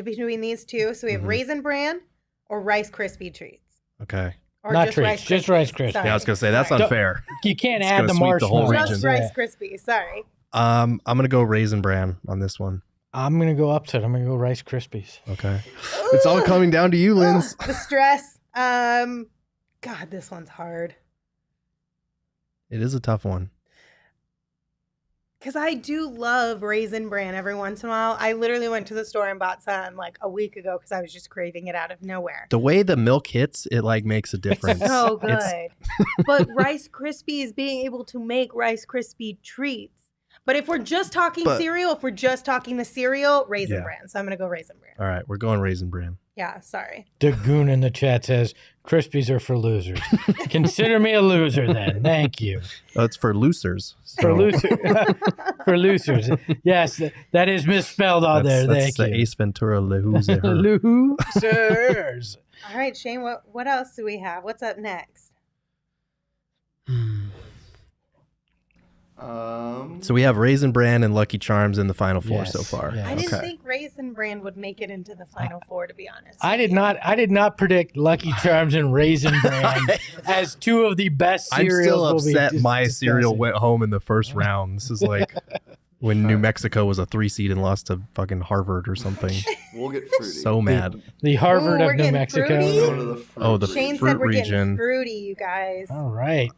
between these two. So we have Raisin Bran or Rice Krispie treats. Okay. Or not treats, just Rice Krispies. Yeah, I was gonna say that's unfair. You can't add the marshmallows. Just Rice Krispies. Sorry. I'm gonna go Raisin Bran on this one. I'm gonna go upset. I'm gonna go Rice Krispies. Okay. It's all coming down to you, Linz. The stress. God, this one's hard. It is a tough one. Because I do love Raisin Bran every once in a while. I literally went to the store and bought some like a week ago because I was just craving it out of nowhere. The way the milk hits, it like makes a difference. So good. But Rice Krispies, being able to make Rice Krispie treats. But if we're just talking cereal, if we're just talking the cereal, Raisin Bran. So I'm going to go Raisin Bran. All right, we're going Raisin Bran. Yeah, sorry. The goon in the chat says, Krispies are for losers. Consider me a loser then. Thank you. Oh, it's for losers. So. For losers. For losers. Yes, that is misspelled on there. Thank you. That's the Ace Ventura loser. Losers. All right, Shane, what else do we have? What's up next? So we have Raisin Bran and Lucky Charms in the Final Four so far. Yes. I didn't think Raisin Bran would make it into the Final Four, to be honest. I did not predict Lucky Charms and Raisin Bran as 2 of the best cereals. I'm still upset my cereal went home in the first round. This is like when New Mexico was a 3 seed and lost to fucking Harvard or something. We'll get fruity. So mad. The Harvard of New Mexico. The Shane fruit said we're region. getting fruity, you guys. All right.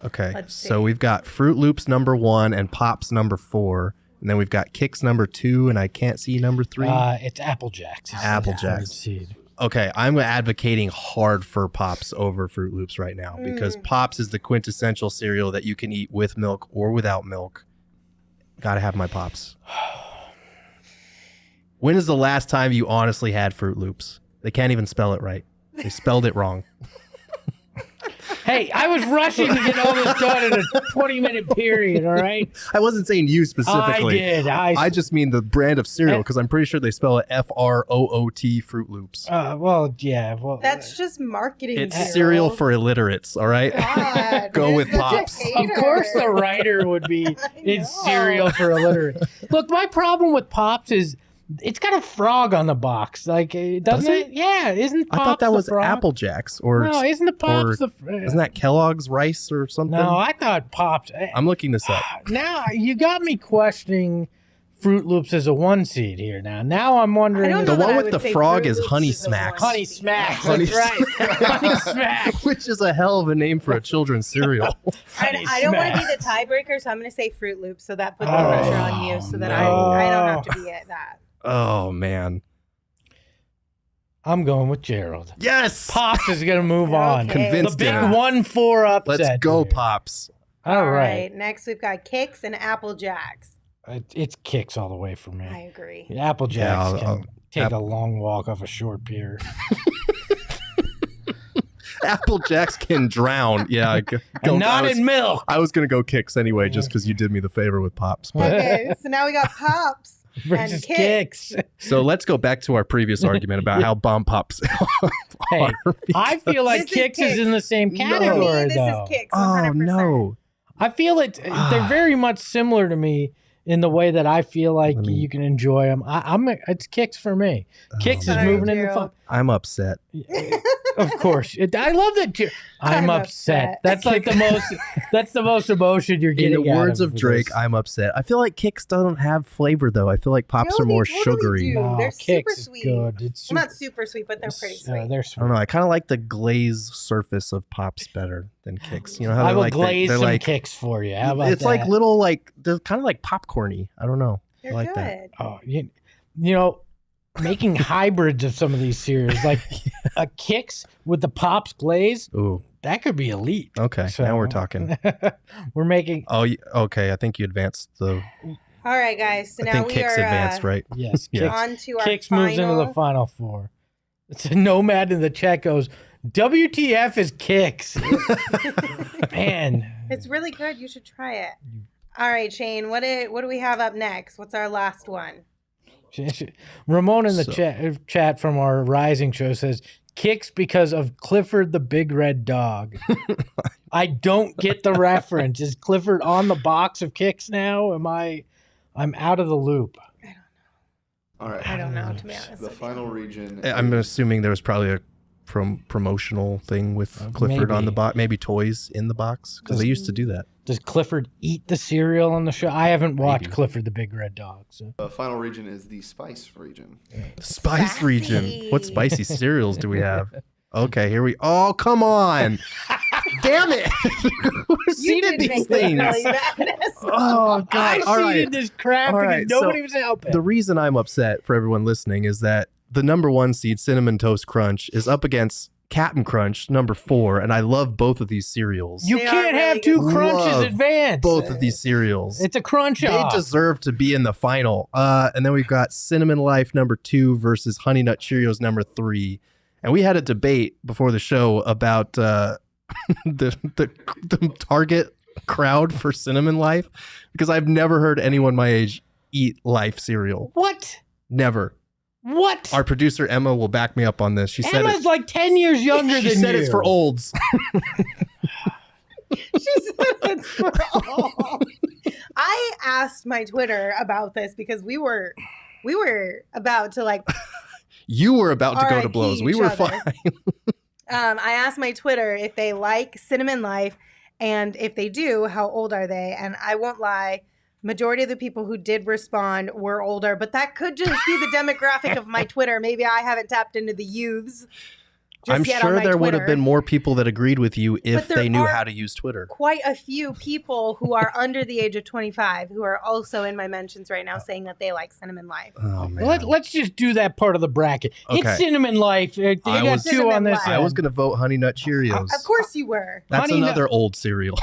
Okay, so we've got Fruit Loops number 1 and Pops number 4, and then we've got Kix number 2, and I can't see number 3. It's Apple Jacks. Apple Jacks. Okay, I'm advocating hard for Pops over Fruit Loops right now because Pops is the quintessential cereal that you can eat with milk or without milk. Gotta have my Pops. When is the last time you honestly had Fruit Loops? They can't even spell it right. They spelled it wrong. Hey, I was rushing to get all this done in a 20-minute period, all right? I wasn't saying you specifically. I did. I just mean the brand of cereal because I'm pretty sure they spell it F-R-O-O-T, Fruit Loops. Well, yeah. Well, that's just marketing. It's cereal for illiterates, all right? God, Go with Pops. Of course the writer would be, it's cereal for illiterates. Look, my problem with Pops is it's got a frog on the box. Like, doesn't it? Yeah, isn't Pops I thought that was frog? Apple Jacks. Or no, isn't the Pops isn't that Kellogg's Rice or something? No, I thought Pops. I'm looking this up. Now, you got me questioning Fruit Loops as a 1 seed here. Now I'm wondering. The one with the frog is Honey Smacks. Honey Smacks. That's right. Honey Smacks. Which is a hell of a name for a children's cereal. I don't want to be the tiebreaker, so I'm going to say Fruit Loops, so that puts the pressure on you, so that I don't have to be at that. Oh, man. I'm going with Gerald. Yes! Pops is going to move on. Convinced the big 1-4 upset. Let's go, here. Pops. All right. Next, we've got Kix and Apple Jacks. It's Kix all the way for me. I agree. Apple Jacks can take a long walk off a short pier. Apple Jacks can drown. Yeah. Not in milk. I was going to go Kix anyway, just because you did me the favor with Pops. But. Okay, so now we got Pops. Versus Kix. So let's go back to our previous argument about how bomb Pops are. Hey, I feel like Kix is in the same category, this though. Is Kix, 100%. Oh, no. I feel they're very much similar to me in the way that I feel like you can enjoy them. It's Kix for me. Kix is moving in the fun. I'm upset. Of course. I love that. I'm upset. That's like the most. That's the most emotion you're getting. In the words of Drake, this. I'm upset. I feel like Kix don't have flavor though. I feel like Pops are more sugary. Do. They're super sweet. Good. It's not super sweet, but they're pretty sweet. They're sweet. I don't know. I kind of like the glaze surface of Pops better than Kix. You know how I will like glaze they're some like Kix for you. How about it's that? like little like they're kind of like popcorny. I don't know. They're I like good. that. Oh, you know, making hybrids of some of these cereals, like a Kix with the Pops glaze. Ooh, that could be elite. Okay, so, now we're talking. We're making. Oh, okay. I think you advanced the. All right, guys. So I now think we Kix are advanced, right? Yes. Yeah. On to our Kix moves into the final four. It's a nomad in the chat goes, WTF is Kix. Man. It's really good. You should try it. All right, Shane, what do we have up next? What's our last one? Ramon in the chat from our Rising show says, Kix because of Clifford the Big Red Dog. I don't get the reference. Is Clifford on the box of Kix now? I'm out of the loop. I don't know. All right. I don't know, to be honest. The final region. I'm assuming there was probably a promotional thing with Clifford on the box, maybe toys in the box, because they used to do that. Does Clifford eat the cereal on the show? I haven't watched Clifford the Big Red Dog. So. The final region is the spice region. Spice region. What spicy cereals do we have? Okay, here we. Oh, come on! Damn it! Who seeded these things? Oh God! I seeded this crap because nobody was helping. The reason I'm upset for everyone listening is that the number 1 seed, Cinnamon Toast Crunch, is up against Captain Crunch, number 4, and I love both of these cereals. You can't have two crunches advanced. Both of these cereals. It's a crunch off. They deserve to be in the final. And then we've got Cinnamon Life number 2 versus Honey Nut Cheerios number 3. And we had a debate before the show about the target crowd for Cinnamon Life, because I've never heard anyone my age eat Life cereal. What? Never. What? Our producer Emma will back me up on this. She said Emma's like 10 years younger than you. She said it's for olds. She said it's for olds. I asked my Twitter about this because we were about to like. You were about to go to blows. We were fine. I asked my Twitter if they like Cinnamon Life, and if they do, how old are they? And I won't lie. Majority of the people who did respond were older, but that could just be the demographic of my Twitter. Maybe I haven't tapped into the youths. I'm sure there would have been more people that agreed with you if they knew how to use Twitter. Quite a few people who are under the age of 25 who are also in my mentions right now saying that they like Cinnamon Life. Oh, man. Let's just do that part of the bracket. Okay. It's Cinnamon Life. You got 2 on this. I was going to vote Honey Nut Cheerios. Of course you were. That's another old cereal.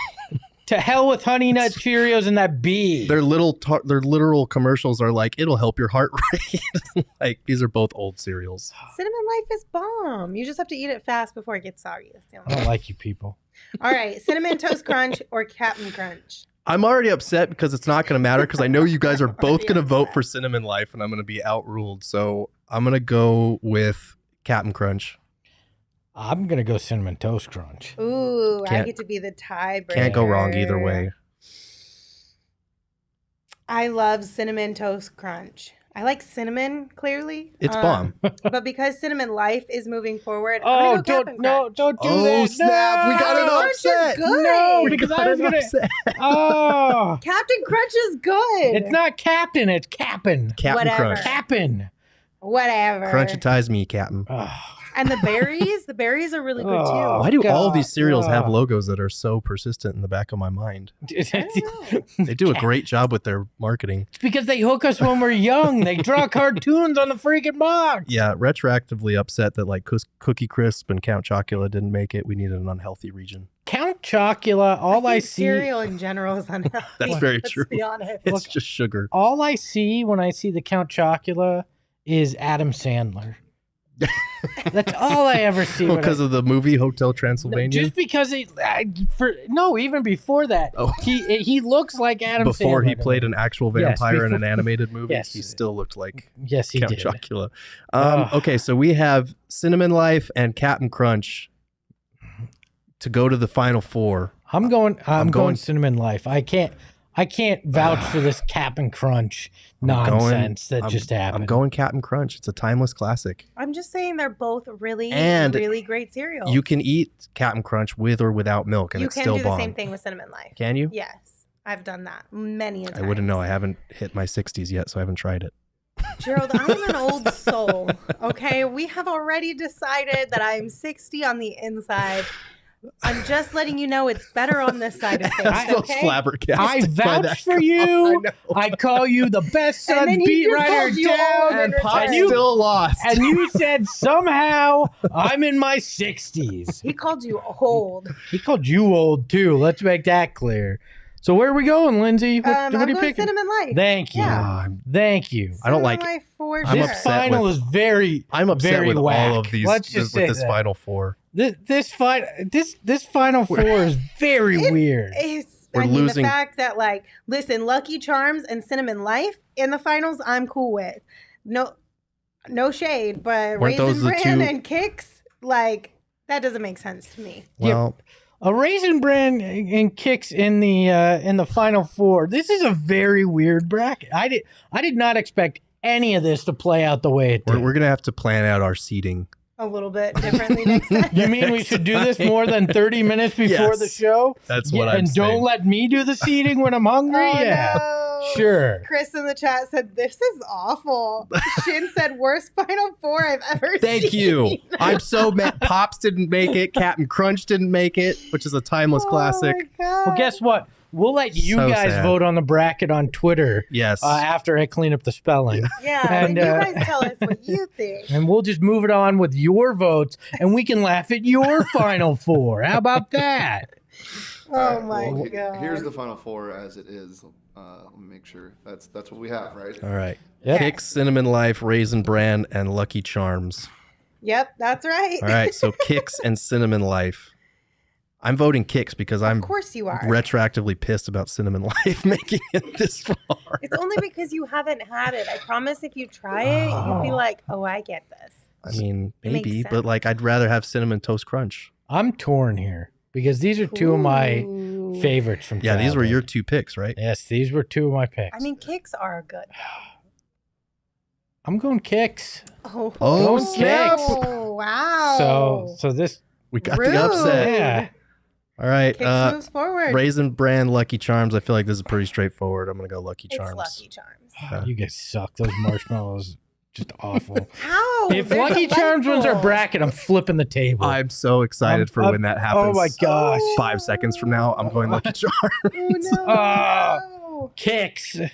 To hell with Honey Nut Cheerios and that bee. Their literal commercials are like, it'll help your heart rate. Like, these are both old cereals. Cinnamon Life is bomb. You just have to eat it fast before it gets soggy. I don't like you people. All right, Cinnamon Toast Crunch or Captain Crunch? I'm already upset because it's not going to matter, because I know you guys are both going to vote for Cinnamon Life and I'm going to be outruled. So I'm going to go with Captain Crunch. I'm going to go Cinnamon Toast Crunch. Ooh, I get to be the tiebreaker. Can't go wrong either way. I love Cinnamon Toast Crunch. I like cinnamon, clearly. It's bomb. But because Cinnamon Life is moving forward, don't do that. Oh, snap. We got an upset. No, because I was going to. Oh. Captain Crunch is good. It's not Captain, it's Cap'n. Captain Crunch. Cap'n. Whatever. Crunchitize me, Captain. And the berries are really good too. Why do all these cereals have logos that are so persistent in the back of my mind? They do a great job with their marketing. It's because they hook us when we're young. They draw cartoons on the freaking box. Yeah, retroactively upset that like Cookie Crisp and Count Chocula didn't make it. We needed an unhealthy region. Count Chocula, I see. Cereal in general is unhealthy. That's very true. Let's be honest. It's just sugar. All I see when I see the Count Chocula is Adam Sandler. That's all I ever see. Because of the movie Hotel Transylvania? Just because even before that, he looks like Adam Sandler. Before he played an actual vampire in an animated movie, yes, he still looked like he Count did. Chocula. Okay, so we have Cinnamon Life and Captain Crunch to go to the final four. I'm going Cinnamon Life. I can't. I can't vouch for this Cap'n Crunch nonsense that just happened. I'm going Cap'n Crunch. It's a timeless classic. I'm just saying they're both really, And really great cereals. You can eat Cap'n Crunch with or without milk, and it's still bomb. You can do the same thing with Cinnamon Life. Can you? Yes. I've done that many a time. I wouldn't know. I haven't hit my 60s yet, so I haven't tried it. Gerald, I'm an old soul, okay? We have already decided that I'm 60 on the inside. I'm just letting you know it's better on this side of things, okay? I vouch for you. I call you the best Suns beat writer down. And Pop still lost. And you said somehow I'm in my 60s. He called you old. He called you old, too. Let's make that clear. So where are we going, Lindsay? What are you picking? Cinnamon Life. Thank you. Yeah. Thank you. I don't like it. This final is very I'm upset very with whack. all of these Let's just say with this Final Four. This Final Four is very weird. We're losing the fact that, like, listen, Lucky Charms and Cinnamon Life in the finals, I'm cool with. No shade, but Raisin Bran and Kix, like, that doesn't make sense to me. Well, a Raisin Bran and Kix in the Final Four. This is a very weird bracket. I did not expect any of this to play out the way it did. We're gonna have to plan out our seating a little bit differently next time. You mean we should do this more than 30 minutes before the show? That's what I'm saying. And don't let me do the seating when I'm hungry? No. Sure. Chris in the chat said, this is awful. Shin said, worst Final Four I've ever seen. Thank you. I'm so mad. Pops didn't make it. Cap'n Crunch didn't make it, which is a timeless classic. My God. Well, guess what? We'll let you guys vote on the bracket on Twitter. Yes. After I clean up the spelling. Yeah. And you guys tell us what you think. And we'll just move it on with your votes, and we can laugh at your Final Four. How about that? Oh my God. Here's the Final Four as it is. Let me make sure that's what we have, right? All right. Yep. Kix, Cinnamon Life, Raisin Bran, and Lucky Charms. Yep, that's right. All right. So Kix and Cinnamon Life. I'm voting Kix because I'm of course you are. Retroactively pissed about Cinnamon Life making it this far. It's only because you haven't had it. I promise if you try it, you'll be like, oh, I get this. I mean, maybe, but like I'd rather have Cinnamon Toast Crunch. I'm torn here because these are two of my favorites from childhood. These were your two picks, right? Yes, these were two of my picks. I mean, Kix are good. I'm going Kix. Oh, Kix. Oh, wow. So this we got the upset. Yeah. All right. Kix moves forward. Raisin Bran, Lucky Charms. I feel like this is pretty straightforward. I'm gonna go Lucky Charms. It's Lucky Charms. You guys suck. Those marshmallows just awful. How? If Lucky Charms wins our bracket, I'm flipping the table. I'm so excited for when that happens. Oh my gosh! 5 seconds from now, I'm going Lucky Charms. No. Kix.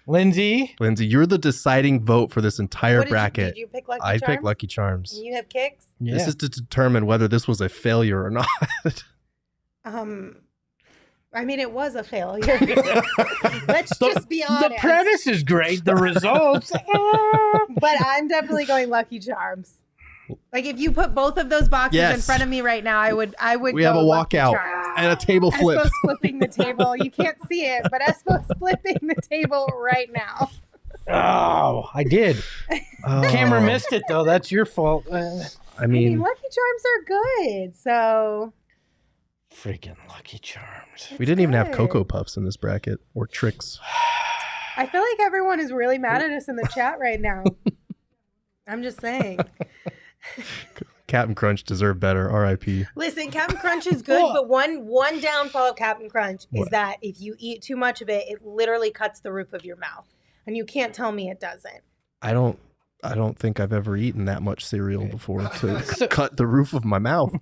Lindsay, you're the deciding vote for this entire bracket. Did you pick Lucky Charms? I picked Lucky Charms. And you have Kix? Yeah. This is to determine whether this was a failure or not. I mean, it was a failure. Let's just be honest. The premise is great. The results. But I'm definitely going Lucky Charms. Like, if you put both of those boxes in front of me right now, I would. We have a walkout and a table flip. Espo's flipping the table. You can't see it, but Espo's flipping the table right now. Oh, I did. Camera missed it though. That's your fault. I mean, Lucky Charms are good. So. Freaking Lucky Charms. We didn't even have Cocoa Puffs in this bracket or Tricks. I feel like everyone is really mad at us in the chat right now. I'm just saying. Cap'n Crunch deserved better. R.I.P. Listen, Cap'n Crunch is good, but one downfall of Cap'n Crunch is that if you eat too much of it, it literally cuts the roof of your mouth, and you can't tell me it doesn't. I don't think I've ever eaten that much cereal before to cut the roof of my mouth.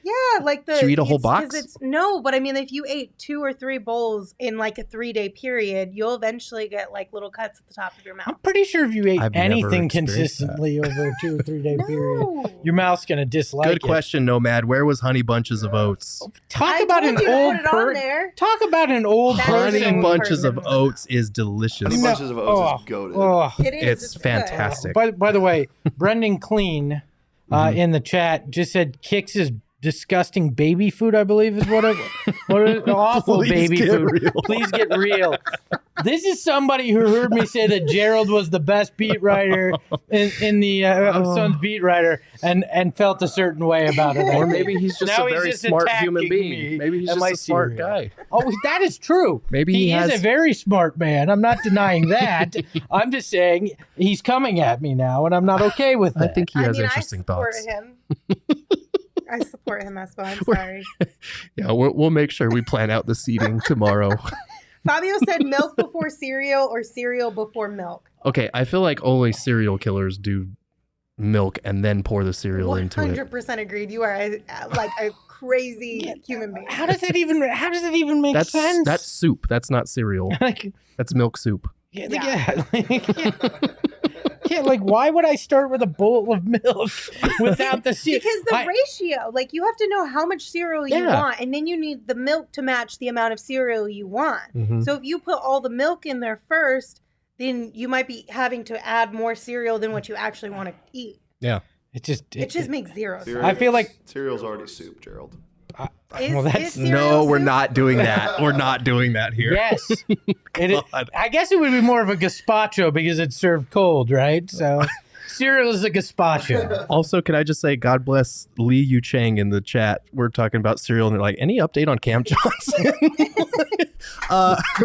Yeah, like Did you eat a whole box? No, but I mean, if you ate 2 or 3 bowls in like a 3-day period, you'll eventually get like little cuts at the top of your mouth. I'm pretty sure if you ate I've anything never experienced consistently over a 2 or 3 day period, your mouth's gonna dislike Good question, Nomad. Where was Honey Bunches of Oats? Talk about an old person. Talk about an old person. Honey Bunches of Oats is delicious. Honey Bunches of Oats is goated. It is. It's fantastic. By the way, Brendan Clean in the chat just said Kix is disgusting baby food, I believe is what is awful baby food. Real. Please get real. This is somebody who heard me say that Gerald was the best beat writer in the Suns beat writer and felt a certain way about it. Or maybe he's just Now a very just smart human attacking being. me Maybe he's and just my a smart cereal. guy. Oh, that is true. Maybe he has... is a very smart man. I'm not denying that. I'm just saying he's coming at me now, and I'm not okay with that. I think he has interesting thoughts. I support him, Espo. I'm sorry. Yeah, we'll make sure we plan out the seating tomorrow. Fabio said milk before cereal or cereal before milk. Okay, I feel like only serial killers do milk and then pour the cereal into it. 100% agreed. You are like a crazy human being. How does it even make sense? That's soup. That's not cereal. That's milk soup. Yeah, like why would I start with a bowl of milk without the cereal? Because the ratio, like you have to know how much cereal you want, and then you need the milk to match the amount of cereal you want. Mm-hmm. So if you put all the milk in there first, then you might be having to add more cereal than what you actually want to eat. Yeah. It just makes zero sense. Cereal, I feel like cereal's already soup, Gerald. We're not doing that. We're not doing that here. Yes. I guess it would be more of a gazpacho because it's served cold, right? So cereal is a gazpacho. Also, can I just say, God bless Lee Yu Chang in the chat. We're talking about cereal, and they're like, any update on Cam Johnson?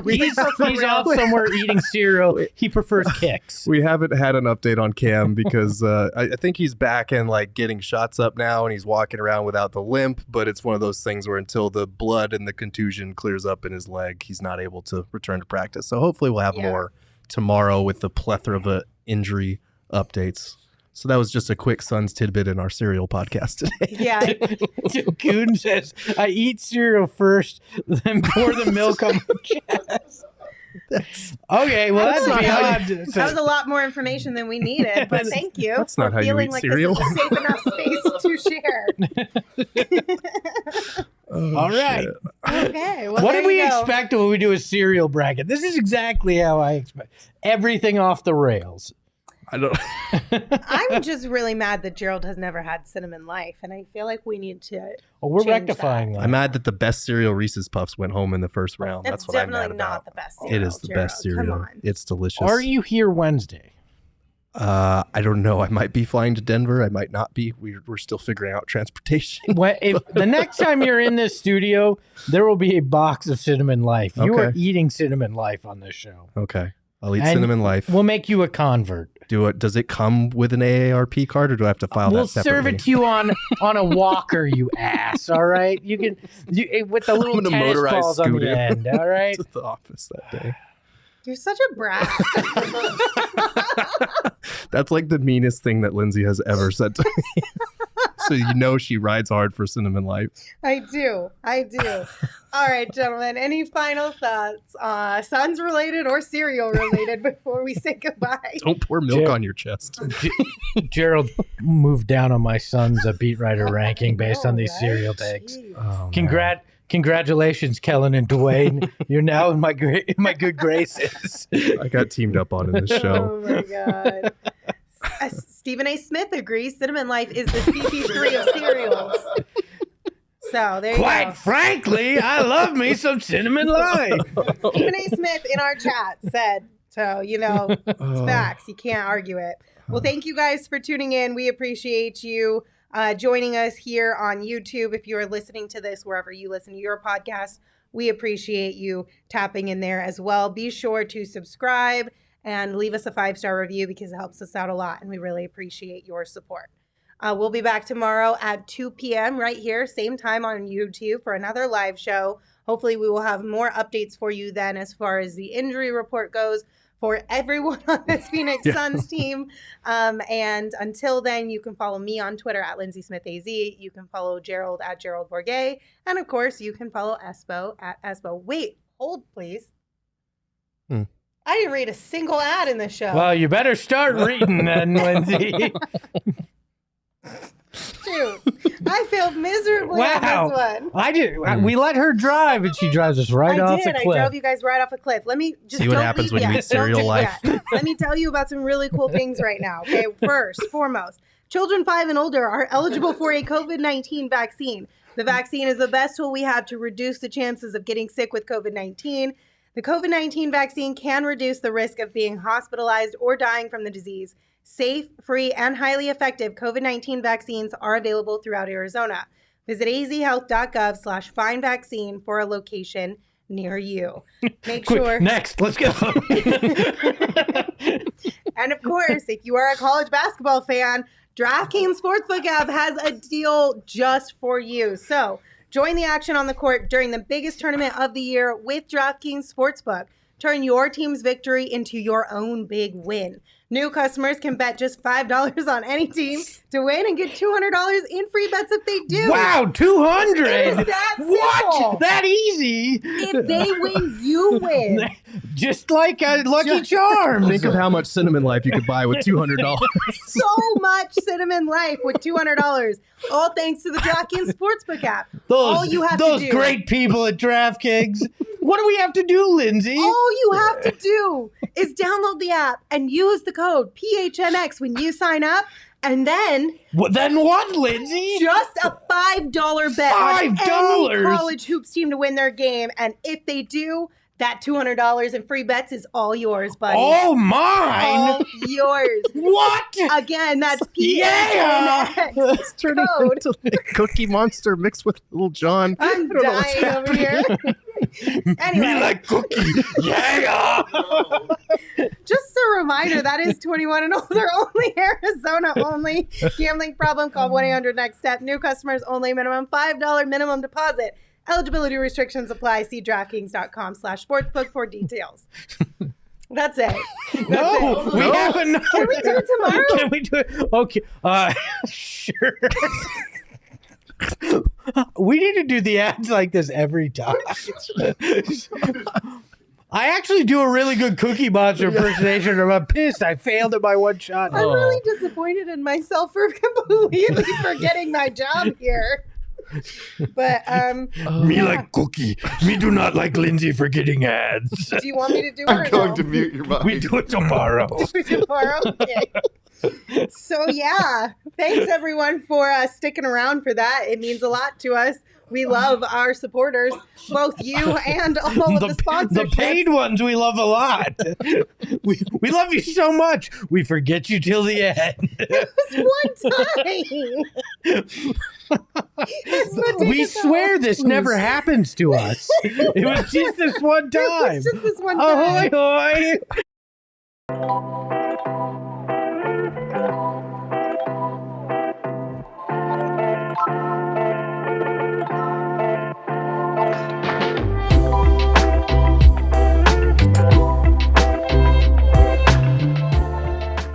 He's off somewhere eating cereal. He prefers kicks. We haven't had an update on Cam because I think he's back and like getting shots up now, and he's walking around without the limp. But it's one of those things where until the blood and the contusion clears up in his leg, he's not able to return to practice. So hopefully we'll have more tomorrow with the plethora of injury updates. So that was just a quick Suns tidbit in our cereal podcast today. Yeah. Goon says, I eat cereal first, then pour the milk on my chest. Okay, well, that's beyond. That was a lot more information than we needed, but thank you That's not for how you feeling eat like cereal. this is a safe enough space to share. All right. Okay. Well, What there did we you go. expect when we do a cereal bracket? This is exactly how I expect. Everything off the rails. I don't. I'm just really mad that Gerald has never had Cinnamon Life, and I feel like we need to. Well, we're change rectifying that. I'm mad that the best cereal Reese's Puffs went home in the first round. That's what I'm mad definitely about. not the best cereal. It is the Gerald. best cereal. Come on. It's delicious. Are you here Wednesday? I don't know. I might be flying to Denver. I might not be. We're still figuring out transportation. If the next time you're in this studio, there will be a box of Cinnamon Life. You are eating Cinnamon Life on this show. Okay. I'll eat And Cinnamon Life. We'll make you a convert. Does it come with an AARP card, or do I have to file We'll that separately? serve it to you on a walker, you ass. All right, you can with the little I'm gonna tennis motorized balls on the scooter. end. All right. to the office that day. You're such a brat. That's like the meanest thing that Lindsay has ever said to me. So you know she rides hard for Cinnamon Life. I do. All right, gentlemen. Any final thoughts, Suns related or cereal related, before we say goodbye? Don't pour milk on your chest. Gerald moved down on my son's beat writer ranking based on these right? cereal takes. Jeez. Oh, Congratulations, Kellen and Dwayne. You're now in my good graces. I got teamed up on in this show. Oh my god. Stephen A. Smith agrees Cinnamon Life is the CP3 of cereals. So there you Quite go. frankly, I love me some Cinnamon Life. Stephen A. Smith in our chat said, so, it's facts. You can't argue it. Well, thank you guys for tuning in. We appreciate you joining us here on YouTube. If you are listening to this wherever you listen to your podcast, we appreciate you tapping in there as well. Be sure to subscribe and leave us a 5-star review because it helps us out a lot, and we really appreciate your support. We'll be back tomorrow at 2 p.m. right here, same time on YouTube for another live show. Hopefully we will have more updates for you then as far as the injury report goes for everyone on this Phoenix Suns team. And until then, you can follow me on Twitter at Lindsey Smith AZ. You can follow Gerald at Gerald Bourguet. And of course, you can follow Espo at Espo. Wait, hold please. I didn't read a single ad in this show. Well, you better start reading then, Lindsay. Shoot, I failed miserably on this one. I did. We let her drive, and she drives us right off the I cliff. drove you guys right off a cliff. Let me just See what don't happens leave when you yet. eat cereal Don't do life. that. Let me tell you about some really cool things right now. Okay, first, foremost, Children 5 and older are eligible for a COVID-19 vaccine. The vaccine is the best tool we have to reduce the chances of getting sick with COVID-19. The COVID-19 vaccine can reduce the risk of being hospitalized or dying from the disease. Safe, free, and highly effective COVID-19 vaccines are available throughout Arizona. Visit azhealth.gov/findvaccine for a location near you. Make sure. Next, let's go. And of course, if you are a college basketball fan, DraftKings Sportsbook app has a deal just for you. So join the action on the court during the biggest tournament of the year with DraftKings Sportsbook. Turn your team's victory into your own big win. New customers can bet just $5 on any team to win and get $200 in free bets if they do. Wow, 200! It is that simple. What? That easy? If they win, you win. Just like a Lucky Charms. Think of how much Cinnamon Life you could buy with $200. So much Cinnamon Life with $200. All thanks to the DraftKings Sportsbook app. All you have to do. Those great people at DraftKings. What do we have to do, Lindsay? All you have to do is download the app and use the code PHNX when you sign up. And then... Then what, Lindsay? Just a $5 bet on any college hoops team to win their game. And if they do, that $200 in free bets is all yours, buddy. Oh, mine? All yours. What? Again, that's PHNX code. Into Cookie Monster mixed with Little John. I'm dying over here. Anyway. Me like cookie. Yeah. Just a reminder, that is 21 and older only, Arizona only. Gambling problem, call 1-800-NEXT-STEP. New customers only, minimum $5 minimum deposit. Eligibility restrictions apply. See DraftKings.com/sportsbook for details. That's it. We have another. Can we do it tomorrow? Can we do it? Okay. Sure. We need to do the ads like this every time. I actually do a really good Cookie Monster impersonation. I'm pissed. I failed at my one shot. I'm really disappointed in myself for completely forgetting my job here. But me like Cookie. Me do not like Lindsay for getting ads. Do you want me to do it? I'm going to mute your mic. We do it tomorrow. Okay. So yeah, thanks everyone for sticking around for that. It means a lot to us. We love our supporters, both you and all of the sponsors. The paid ones we love a lot. we love you so much. We forget you till the end. It was one time. We swear this never happens to us. It was just this one time. It was just this one time. Ahoy, hoy.